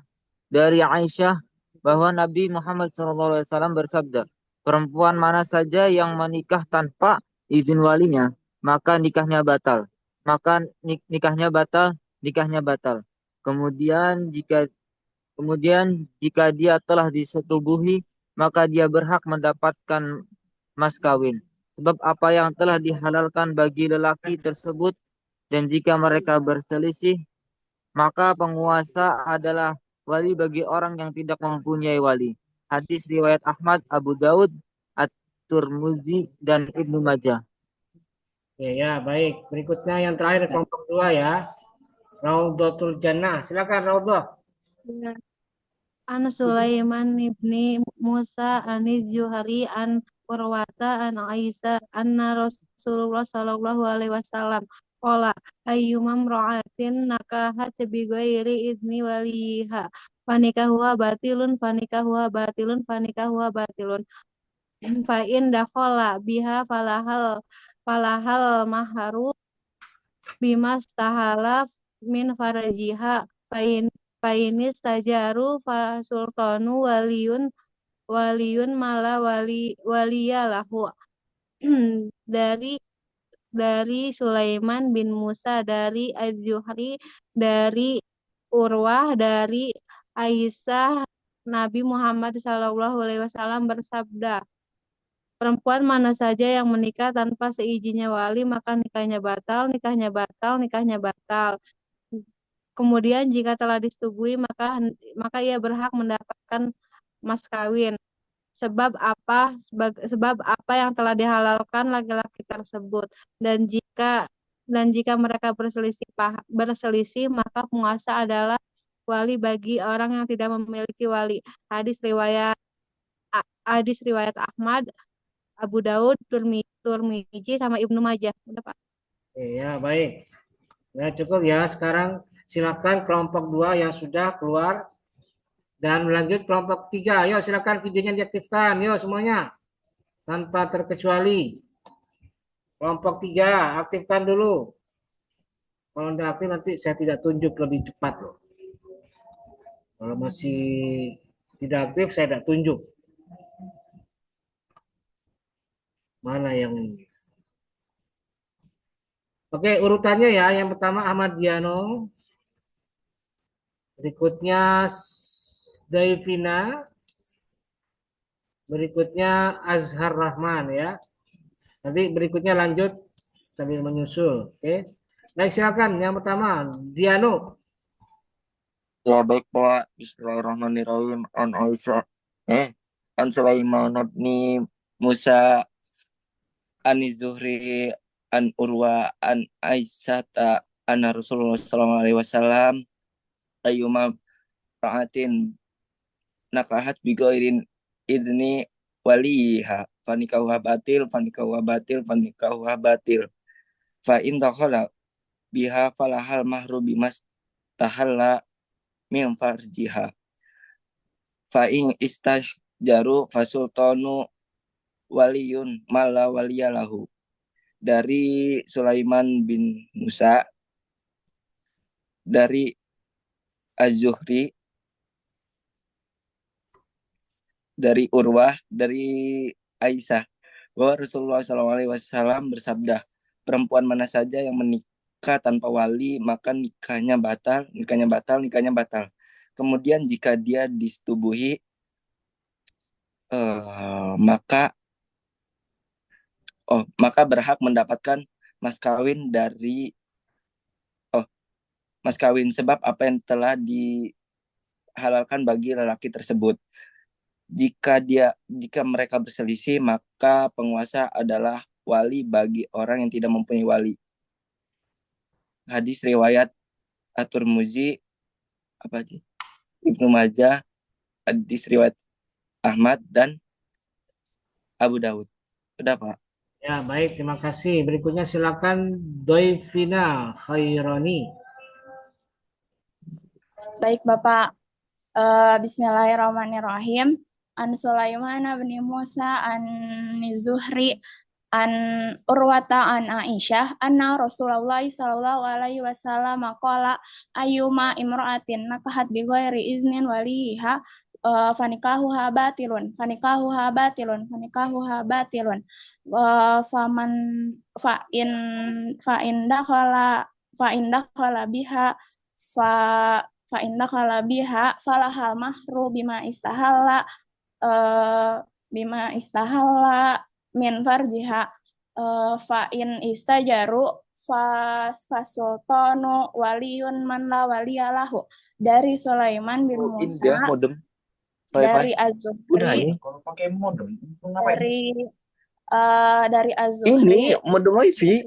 S21: dari Aisyah bahwa Nabi Muhammad SAW bersabda, perempuan mana saja yang menikah tanpa izin walinya, maka nikahnya batal. Maka nikahnya batal. Kemudian jika dia telah disetubuhi, maka dia berhak mendapatkan mas kawin. Sebab apa yang telah dihalalkan bagi lelaki tersebut, dan jika mereka berselisih, maka penguasa adalah wali bagi orang yang tidak mempunyai wali. Hadis riwayat Ahmad, Abu Daud, At-Tirmidzi, dan Ibnu Majah.
S1: Ya, baik. Berikutnya yang terakhir kelompok 2 ya. Raudatul Jannah. Silakan Raudah.
S22: An Sulaiman ibni Musa an Zuhri an Urwata an Aisyah anna Rasulullah sallallahu alaihi wasallam qala ayyumam ra'atin nakahat bi ghairi izni waliha fanikahuha batilun fa in dakhala biha falahal maharu bimastahala min farajiha Fainis tajaru fa sultanu waliyun mala waliyalahu. dari Sulaiman bin Musa, dari Az-Zuhri, dari Urwah, dari Aisyah, Nabi Muhammad SAW bersabda, perempuan mana saja yang menikah tanpa seizinnya wali, maka nikahnya batal. Kemudian jika telah disetujui, maka ia berhak mendapatkan mas kawin. Sebab apa yang telah dihalalkan laki-laki tersebut. Dan jika mereka berselisih, maka penguasa adalah wali bagi orang yang tidak memiliki wali. Hadis riwayat hadis riwayat Ahmad, Abu Daud, Turmizi sama Ibnu Majah. Udah, Pak.
S1: Ya, baik. Ya, cukup ya. Sekarang silakan kelompok 2 yang sudah keluar dan lanjut kelompok 3. Ayo silakan videonya diaktifkan. Yuk semuanya. Tanpa terkecuali. Kelompok 3 aktifkan dulu. Kalau tidak aktif nanti saya tidak tunjuk lebih cepat loh. Kalau masih tidak aktif saya tidak tunjuk. Mana yang ini? Oke, urutannya ya. Yang pertama Ahmad Diano. Berikutnya Daivina. Berikutnya Azhar Rahman ya. Nanti berikutnya lanjut sambil menyusul. Oke. Baik, silakan. Yang pertama Diano.
S3: Ya baik Pak, Bismillahirrahmanirrahim. An Sulaiman bin Musa an Zuhri an Urwa an Aisyata anna Rasulullah sallallahu alaihi wasallam ayyuma ra'atin nakahat bigairin idni waliha fanikahuha batil fa in dakhala biha falahal mahru bimas tahalla min farjiha fa in istajjaru fasultanu waliyun mala waliyalahu. Dari Sulaiman bin Musa, dari Az-Zuhri, dari Urwah, dari Aisyah, bahwa Rasulullah SAW bersabda, perempuan mana saja yang menikah tanpa wali, maka nikahnya batal. Kemudian jika dia disetubuhi, maka berhak mendapatkan mas kawin sebab apa yang telah dihalalkan bagi lelaki tersebut. Jika mereka berselisih, maka penguasa adalah wali bagi orang yang tidak mempunyai wali. Hadis riwayat At-Tirmizi, Ibnu Majah, hadis riwayat Ahmad dan Abu Daud. Sudah, Pak.
S1: Ya, baik. Terima kasih. Berikutnya silakan Doivina Khairani.
S2: Baik, Bapak. Bismillahirrahmanirrahim. An Sulaiman bin Musa an Zuhri an Urwata an Aisyah anna Rasulullah sallallahu alaihi wasallam qala ayyuma imra'atin nakahat bi ghairi iznin waliha fanikahuha batilun faman fa in dakhala biha falahal mahru bima istahalla min farjiha fa in istajaru fasultanu waliyun man la waliyalahu. Dari Sulaiman bin Musa, dari Az-Zuhri, dari Az-Zuhri,
S3: Ini modem wifi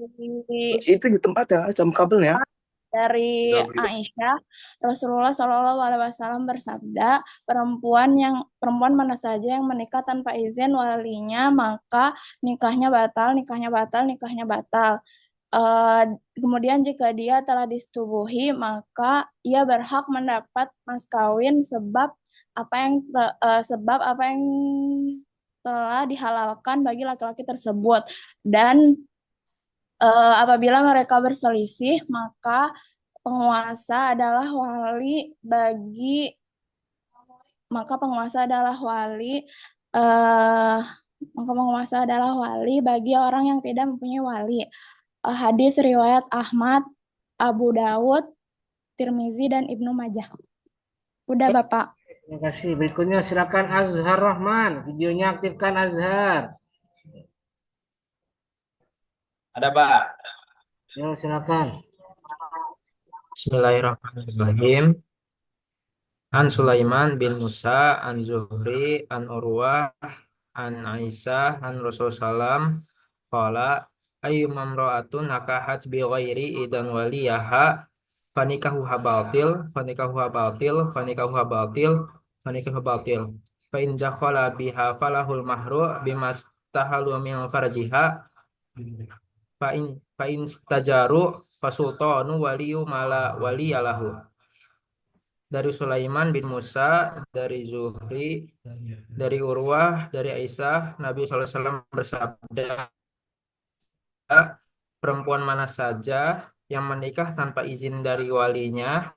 S3: itu di tempatnya jam kabelnya.
S2: Dari Aisyah, Rasulullah Shallallahu Alaihi Wasallam bersabda, perempuan mana saja yang menikah tanpa izin walinya, maka nikahnya batal. Kemudian jika dia telah disetubuhi, maka ia berhak mendapat mas kawin sebab apa yang telah dihalalkan bagi laki-laki tersebut. Dan apabila mereka berselisih, maka penguasa adalah wali bagi orang yang tidak mempunyai wali. Hadis riwayat Ahmad, Abu Daud, Tirmizi dan Ibnu Majah. Udah, Bapak.
S1: Terima kasih. Berikutnya silakan Azhar Rahman. Videonya aktifkan, Azhar.
S4: Ada, Pak.
S1: Ya, silakan.
S4: Bismillahirrahmanirrahim. An Sulaiman bin Musa, an Zuhri, an Urwah, an Aisyah, an Rasulullah qala ayyuma imra'atun nakahat bi ghairi idan waliyaha fanikahuha batil. fa in dakhala biha falahul mahru bimastahalu min farjiha fa in stajaru fasultanu waliyu mala waliyalahu. Dari Sulaiman bin Musa, dari Zuhri, dari Urwah, dari Aisyah, Nabi SAW bersabda, perempuan mana saja yang menikah tanpa izin dari walinya,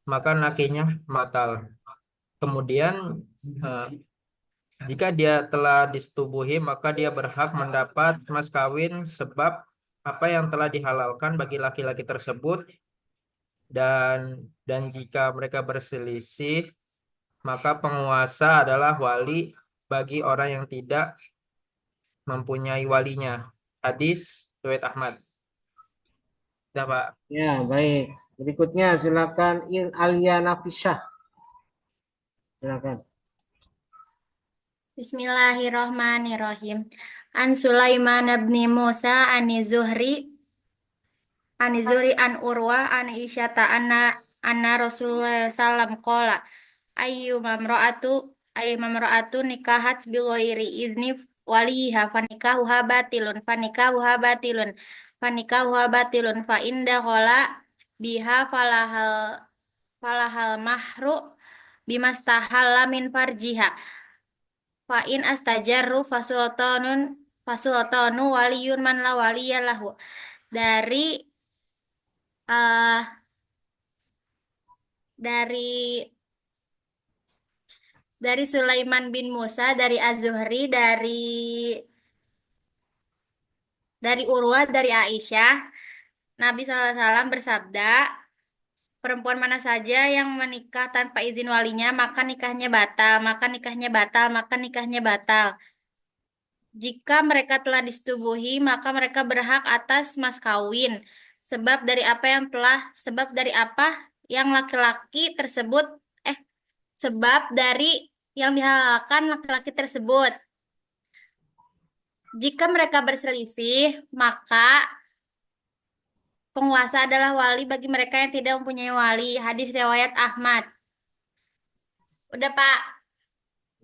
S4: maka nakihnya batal. Kemudian jika dia telah disetubuhi, maka dia berhak mendapat mas kawin sebab apa yang telah dihalalkan bagi laki-laki tersebut, dan jika mereka berselisih, maka penguasa adalah wali bagi orang yang tidak mempunyai walinya. Hadis riwayat Ahmad. Sudah, Pak.
S1: Ya, baik. Berikutnya silakan Alia Nafisyah. Silakan.
S6: Bismillahirrahmanirrahim. An Sulaiman bin Musa ani Zuhri an Urwa an Isyata anna Rasulullah sallam qala ayyumamra'atu nikahat bighairi izni waliha fanikahuha batilun fa inda khala biha falahal mahru bimastahalla min farjiha fa in astajarru fasultanu waliyun man la waliya lahu. Dari Sulaiman bin Musa, dari Az-Zuhri, dari Urwah, dari Aisyah, Nabi SAW bersabda, perempuan mana saja yang menikah tanpa izin walinya, maka nikahnya batal, maka nikahnya batal, maka nikahnya batal. Jika mereka telah disetubuhi, maka mereka berhak atas mas kawin. Sebab dari apa yang laki-laki tersebut, sebab dari yang dihalalkan laki-laki tersebut. Jika mereka berselisih, maka penguasa adalah wali bagi mereka yang tidak mempunyai wali. Hadis riwayat Ahmad. Udah, Pak.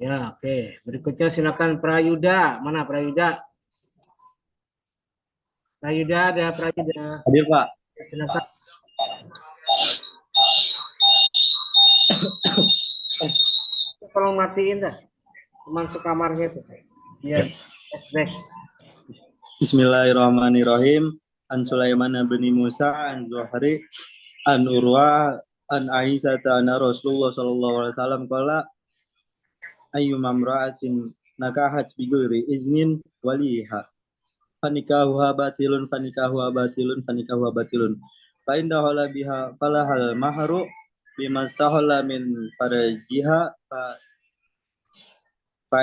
S1: Ya, oke. Berikutnya silakan Prayuda. Mana Prayuda? Prayuda, ada Prayuda.
S9: Hadir, Pak.
S1: Silakan. Tolong matiin dah. Teman sekamarnya tuh. Biar flashback.
S9: Bismillahirrahmanirrahim. An Sulaiman bin Musa an Zuhri an Urwa an Aisyah anna Rasulullah sallallahu alaihi wasallam qala ayyuma imra'atin nakahat bi ghairi iznin waliha fanikahuha batilun fa in dakhala biha falahal mahru bimastahalla min farjiha fa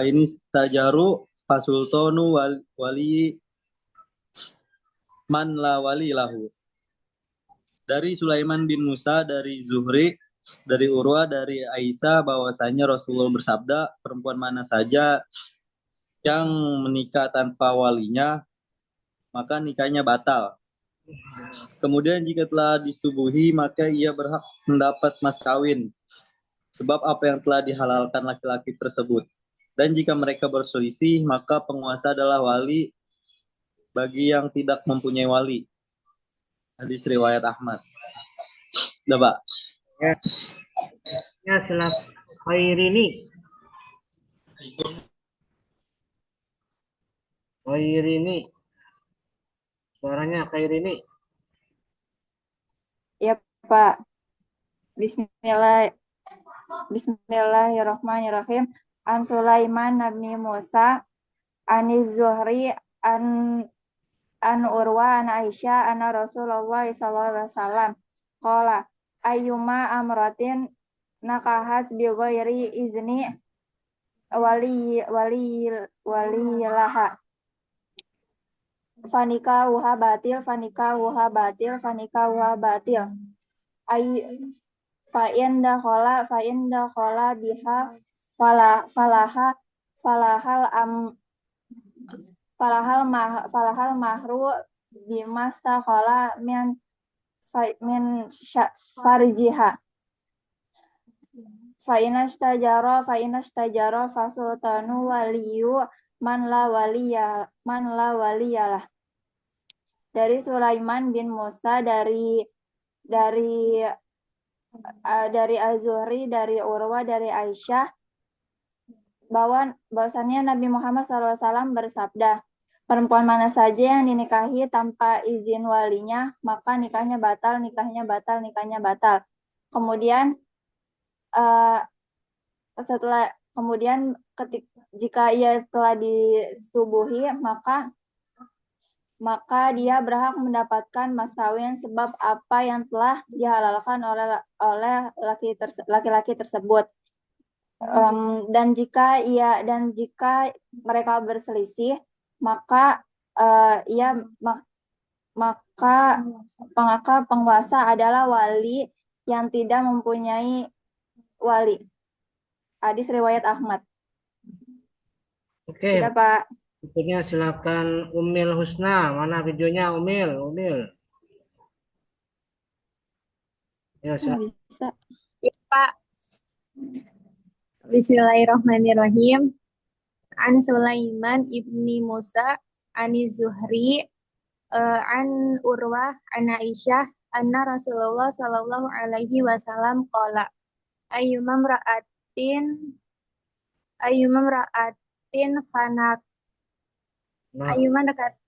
S9: in tajaru fasultanu wali man la wali lahu. Dari Sulaiman bin Musa, dari Zuhri, dari Urwa, dari Aisyah bahwasanya Rasulullah bersabda, perempuan mana saja yang menikah tanpa walinya, maka nikahnya batal. Kemudian jika telah disetubuhi, maka ia berhak mendapat mas kawin, sebab apa yang telah dihalalkan laki-laki tersebut. Dan jika mereka berselisih, maka penguasa adalah wali bagi yang tidak mempunyai wali. Hadis riwayat Ahmad. Udah, Pak.
S1: Ya, silakan Khairini. Suaranya Khairini.
S23: Ya, Pak. Bismillahirrahmanirrahim. An Sulaiman bin Musa an Zuhri an Urwa an Aisyah anna Rasulullah sallallahu alaihi wasallam qala ayyuma amratin nakahat bi ghairi izni walilaha fanikahuha batil ay fa in dakhala biha falahal mahru bimastakhala min farjiha Fa'inastajara fasultanu waliyu man la waliyalah. Dari Sulaiman bin Musa dari Az-Zuhri, dari Urwa, dari Aisyah, bahwasannya Nabi Muhammad SAW bersabda, perempuan mana saja yang dinikahi tanpa izin walinya, maka nikahnya batal, nikahnya batal, nikahnya batal. Kemudian jika ia telah disetubuhi, maka dia berhak mendapatkan mas kawin sebab apa yang telah dihalalkan oleh laki-laki tersebut. Dan jika mereka berselisih, maka penguasa adalah wali yang tidak mempunyai wali. Hadis riwayat Ahmad.
S1: Oke,
S23: Sudah, Pak.
S1: berikutnya silakan Umil Husna. Mana videonya Umil? Ya,
S23: Nggak bisa.
S2: Ya, Pak. Bismillahirrahmanirrahim. An Sulaiman ibni Musa ani Zuhri an Urwah an Aisyah anna Rasulullah sallallahu alaihi wasallam qala ayyumam ra'atin fanak ayyuman dekat.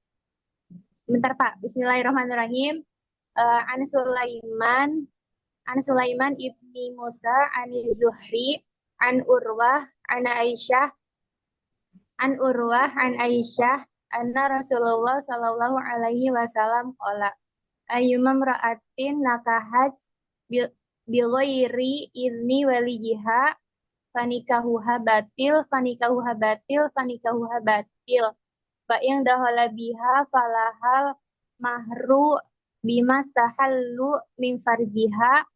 S2: Bentar, Pak. Bismillahirrahmanirrahim. An Sulaiman ibni Musa ani Zuhri an Urwah an Aisyah anna Rasulullah sallallahu alaihi wasallam qala ayyumam ra'atin nakahat bi ghairi idni waliha fanikahuha batil fa yang dahala biha falahal mahru bimas tahallu min farjiha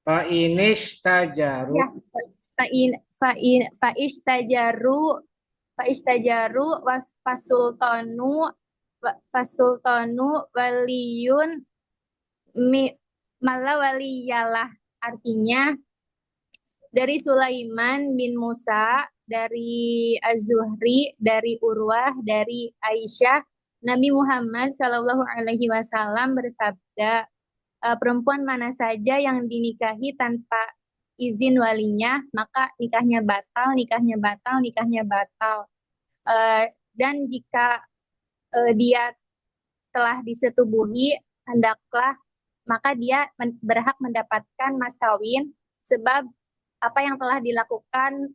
S1: Fa'inishtajaru.
S2: Ya, faistajaru fasultanu waliyun mala waliyalah. Artinya dari Sulaiman bin Musa, dari Az-Zuhri, dari Urwah, dari Aisyah, Nabi Muhammad Shallallahu Alaihi Wasallam bersabda, perempuan mana saja yang dinikahi tanpa izin walinya, maka nikahnya batal. Dan jika dia telah disetubuhi, maka dia berhak mendapatkan mas kawin sebab apa yang telah dilakukan,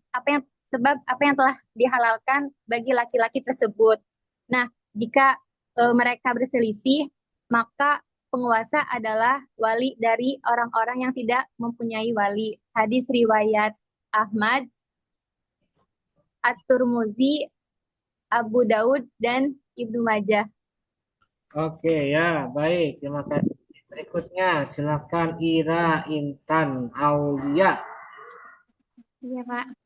S2: sebab apa yang telah dihalalkan bagi laki-laki tersebut. Nah, jika mereka berselisih, maka penguasa adalah wali dari orang-orang yang tidak mempunyai wali. Hadis riwayat Ahmad, At-Tirmidzi, Abu Daud, dan Ibnu Majah.
S1: Oke, ya, baik. Terima kasih. Berikutnya, silakan Ira Intan Aulia.
S20: Iya, Pak.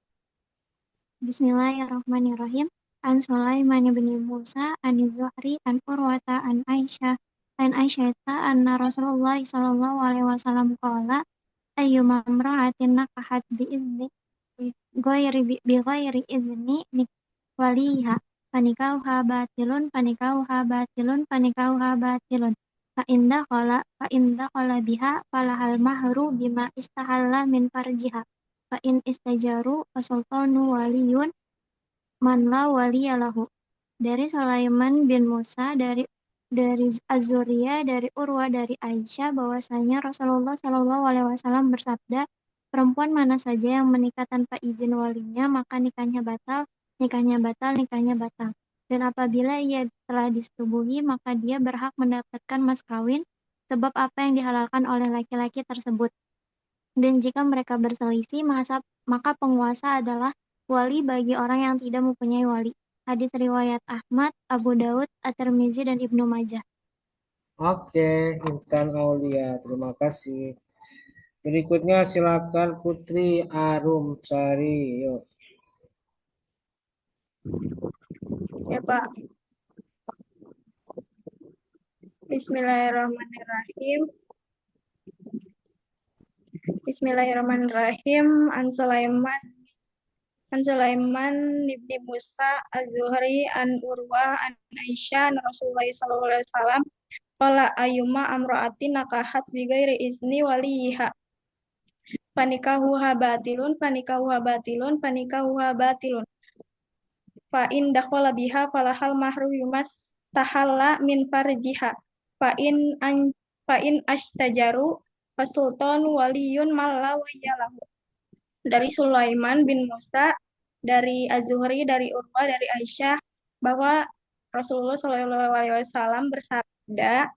S20: Bismillahirrahmanirrahim. An Sulaiman bin Musa an Zuhri an Urwata an Aisyah anna Rasulullah sallallahu alaihi wasallam qala ayyuma imra'atin nakahat bi ghairi izni waliha fanikahuha batilun fa inda qala biha falahal mahru bima istahalla min farjiha fa in istajaru fasultanu waliyun man la waliyalahu. Dari Sulaiman bin Musa, dari Az-Zuriyah, dari Urwa, dari Aisyah, bahwasanya Rasulullah Shallallahu Alaihi Wasallam bersabda, perempuan mana saja yang menikah tanpa izin walinya, maka nikahnya batal. Dan apabila ia telah disetubuhi, maka dia berhak mendapatkan mas kawin, sebab apa yang dihalalkan oleh laki-laki tersebut. Dan jika mereka berselisih, maka penguasa adalah wali bagi orang yang tidak mempunyai wali. Hadis riwayat Ahmad, Abu Daud, At-Tirmidzi, dan Ibnu Majah.
S1: Oke, Intan Aulia, terima kasih. Berikutnya silakan Putri Arumsari. Yuk.
S2: Ya, Pak. Bismillahirrahmanirrahim. Bismillahirrahmanirrahim. An Sulaiman ibni Musa Az-Zuhri an Urwah an Aisyah an Rasulullah sallallahu alaihi wasallam qala ayyuma amra'atin nakahat bighairi izni waliha panikahuha batilun fa in dakhala biha falahal mahru yumas tahalla min farjiha fa in ashtajaru fasultan waliyun malla wayalahu. Dari Sulaiman bin Musa, dari Az-Zuhri, dari Urwah, dari Aisyah, bahwa Rasulullah SAW bersabda,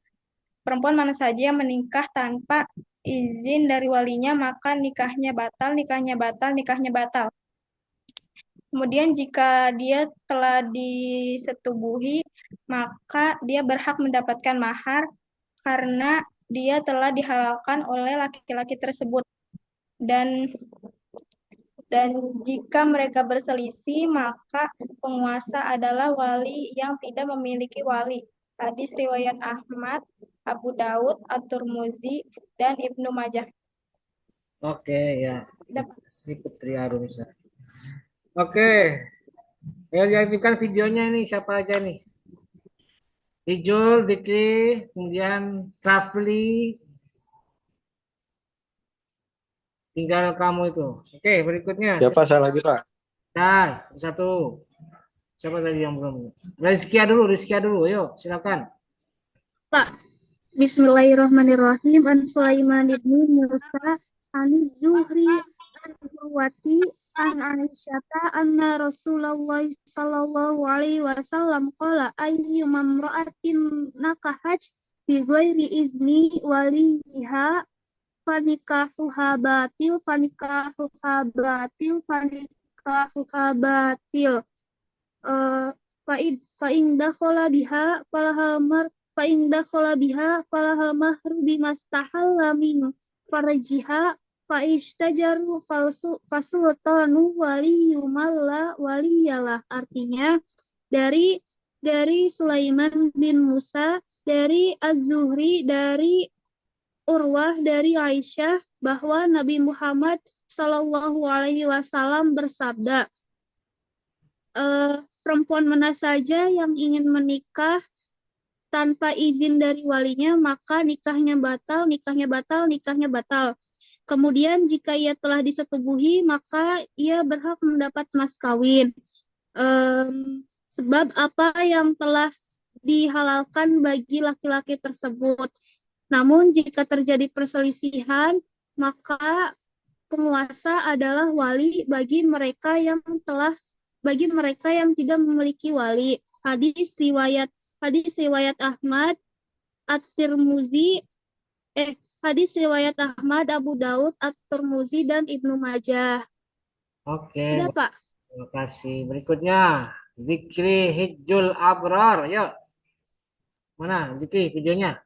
S2: perempuan mana saja yang menikah tanpa izin dari walinya, maka nikahnya batal. Kemudian jika dia telah disetubuhi, maka dia berhak mendapatkan mahar karena dia telah dihalalkan oleh laki-laki tersebut. Dan jika mereka berselisih, maka penguasa adalah wali yang tidak memiliki wali. Hadis riwayat Ahmad, Abu Daud, At-Tirmidzi, dan Ibnu Majah.
S1: Oke, ya. Sri Putri Arunisa. Oke. Ya, lihatkan videonya nih, siapa aja nih? Ijul, Dikri, kemudian Rafli. Tinggal kamu itu. Oke, berikutnya.
S3: Siapa saya lagi, Pak?
S1: Nah, satu. Siapa tadi yang belum? Rizkia dulu. Ayo, silakan.
S20: Pak. Bismillahirrahmanirrahim. An Sulaiman ibni Musa an Zuhri an Urwati an Aisyata anna Rasulullah sallallahu alaihi wasallam qala ayyuma imra'atin nakahat bi ghairi izni waliha fanikahuha batil. Fa in dakhala biha falahal mahru bimastahalla min farjiha fa istajaru fasultanu waliyumalla waliyalah. Artinya dari Sulaiman bin Musa, dari Az-Zuhri, dari Urwah, dari Aisyah, bahwa Nabi Muhammad Sallallahu Alaihi Wasallam bersabda, perempuan mana saja yang ingin menikah tanpa izin dari walinya, maka nikahnya batal. Kemudian jika ia telah disetubuhi, maka ia berhak mendapat mas kawin. Sebab apa yang telah dihalalkan bagi laki-laki tersebut. Namun jika terjadi perselisihan, maka penguasa adalah wali bagi mereka yang tidak memiliki wali. Hadis riwayat Ahmad, At-Tirmidzi, hadis riwayat Ahmad, Abu Daud, At-Tirmidzi, dan Ibnu Majah.
S1: Oke.
S20: Sudah, Pak.
S1: Terima kasih. Berikutnya, Zikri Hijjul Abrar. Yuk. Mana Zikri videonya?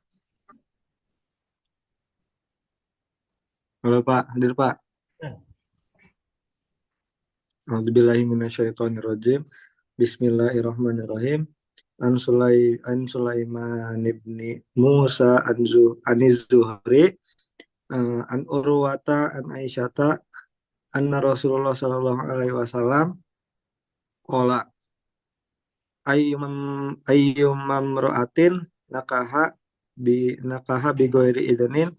S7: Halo Pak, hadir Pak. A'udzubillahiminasyaitonirrajim. Bismillahirrahmanirrahim. An Sulaiman ibni Musa an Zuhri an Urwata an Aisyata anna Rasulullah sallallahu alaihi wasallam qala ayyumam ra'atin nakaha bi ghairi idnin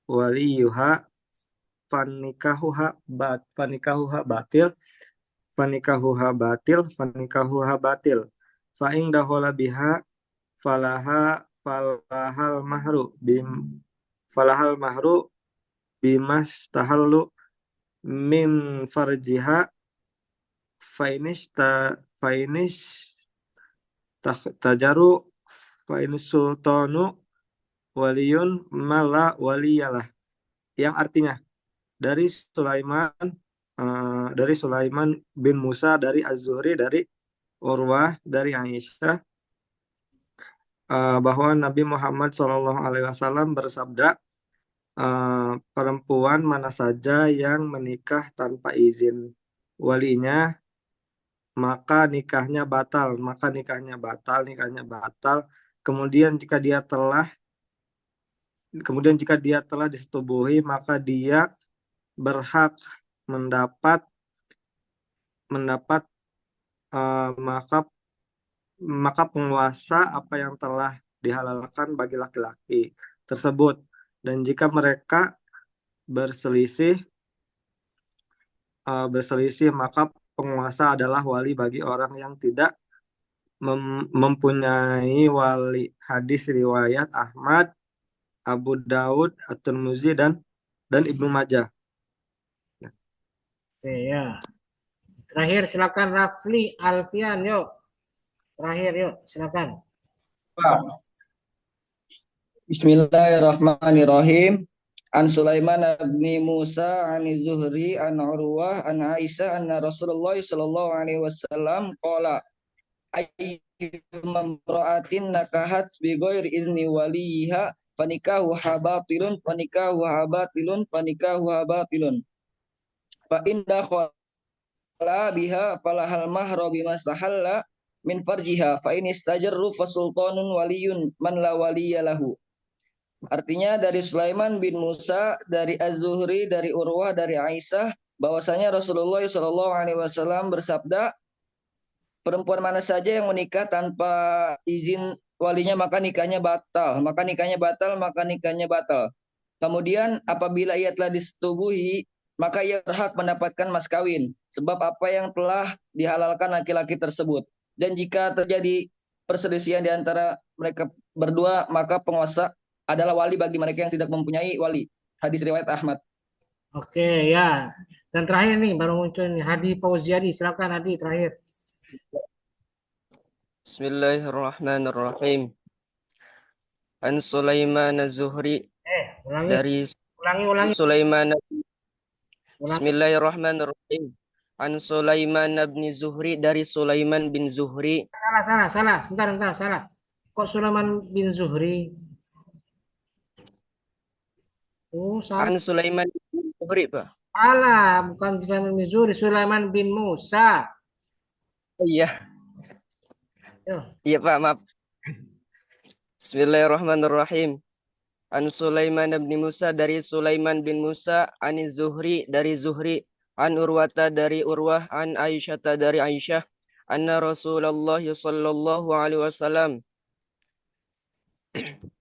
S7: waliyuha fanikahuha batil fa in dakhala biha falahal mahru bimas tahallu min farjiha fainis tajaru fainis sultanu waliyun mala waliyalah, yang artinya dari Sulaiman bin Musa, dari Az-Zuhri, dari Urwah, dari Aisyah, bahwa Nabi Muhammad SAW bersabda, perempuan mana saja yang menikah tanpa izin walinya, maka nikahnya batal. Kemudian jika dia telah disetubuhi, maka dia berhak mendapat maka penguasa apa yang telah dihalalkan bagi laki-laki tersebut. Dan jika mereka berselisih, maka penguasa adalah wali bagi orang yang tidak mempunyai wali. Hadis riwayat Ahmad, Abu Daud, At-Tirmizi dan Ibnu Majah.
S1: Oke ya. Terakhir silakan Rafli Alfian, yuk. Terakhir yuk, silakan.
S5: Bismillahirrahmanirrahim. An Sulaiman bin Musa an Zuhri an Urwah an Aisyah anna Rasulullah sallallahu alaihi wasallam qala ayyuma imra'atin nakahat bi ghairi izni waliha fanikahu habatilun fa inda khala biha falahal mahra bimastahalla min farjiha fa in istajarru fasultanun waliyun man la waliya lahu. Artinya dari Sulaiman bin Musa, dari Az-Zuhri, dari Urwah, dari Aisyah, bahwasanya Rasulullah SAW bersabda, perempuan mana saja yang menikah tanpa izin walinya maka nikahnya batal. Kemudian apabila ia telah disetubuhi, maka ia berhak mendapatkan mas kawin, sebab apa yang telah dihalalkan laki-laki tersebut. Dan jika terjadi perselisihan di antara mereka berdua, maka penguasa adalah wali bagi mereka yang tidak mempunyai wali. Hadis riwayat Ahmad.
S1: Oke ya. Dan terakhir nih baru muncul nih Hadi Fauziadi. Silakan Hadi terakhir.
S8: Bismillahirrahmanirrahim. An Sulaiman Az-Zuhri dari
S1: ulangi.
S8: Sulaiman. Bismillahirrahmanirrahim. An Sulaiman bin Zuhri dari Sulaiman bin Zuhri.
S1: Salah. Sebentar, salah. Kok Sulaiman bin Zuhri? Oh, salah.
S8: An Sulaiman bin Zuhri, Pak.
S1: Salah, bukan Sulaiman bin Zuhri, Sulaiman bin Musa.
S8: Iya. Iya, Pak, maaf. Bismillahirrahmanirrahim. An Sulaiman bin Musa dari Sulaiman bin Musa, an Zuhri dari Zuhri, an Urwata dari Urwah, an Aisyah dari Aisyah, anna Rasulullah sallallahu alaihi wasallam,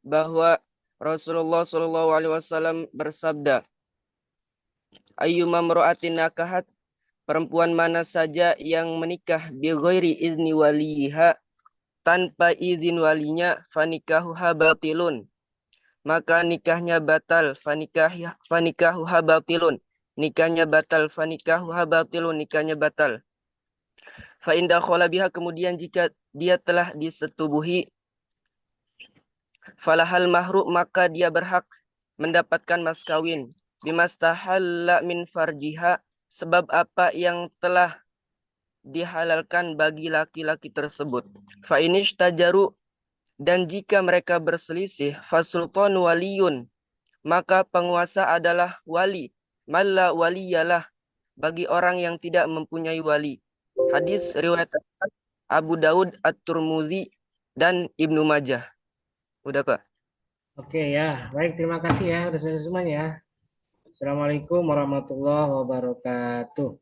S8: bahwa Rasulullah sallallahu alaihi wasallam bersabda, ayyuma imra'atin nakahat, perempuan mana saja yang menikah bi ghairi izni waliha, tanpa izin walinya, fanikahuha batilun, maka nikahnya batal. Fanikahuha batilun, nikahnya batal. Fanikahuha batilun, nikahnya batal. Fa inda khala biha, kemudian jika dia telah disetubuhi, falahal mahru, maka dia berhak mendapatkan mas kawin. Bimastahalla min farjiha, sebab apa yang telah dihalalkan bagi laki-laki tersebut. Fa inishtajaru, dan jika mereka berselisih, fasultan waliyun, maka penguasa adalah wali. Malla waliyalah, bagi orang yang tidak mempunyai wali. Hadis riwayat Abu Daud, At-Tirmizi dan Ibnu Majah. Udah, Pak.
S1: Oke ya, baik, terima kasih ya udah selesai semuanya. Assalamualaikum warahmatullahi wabarakatuh.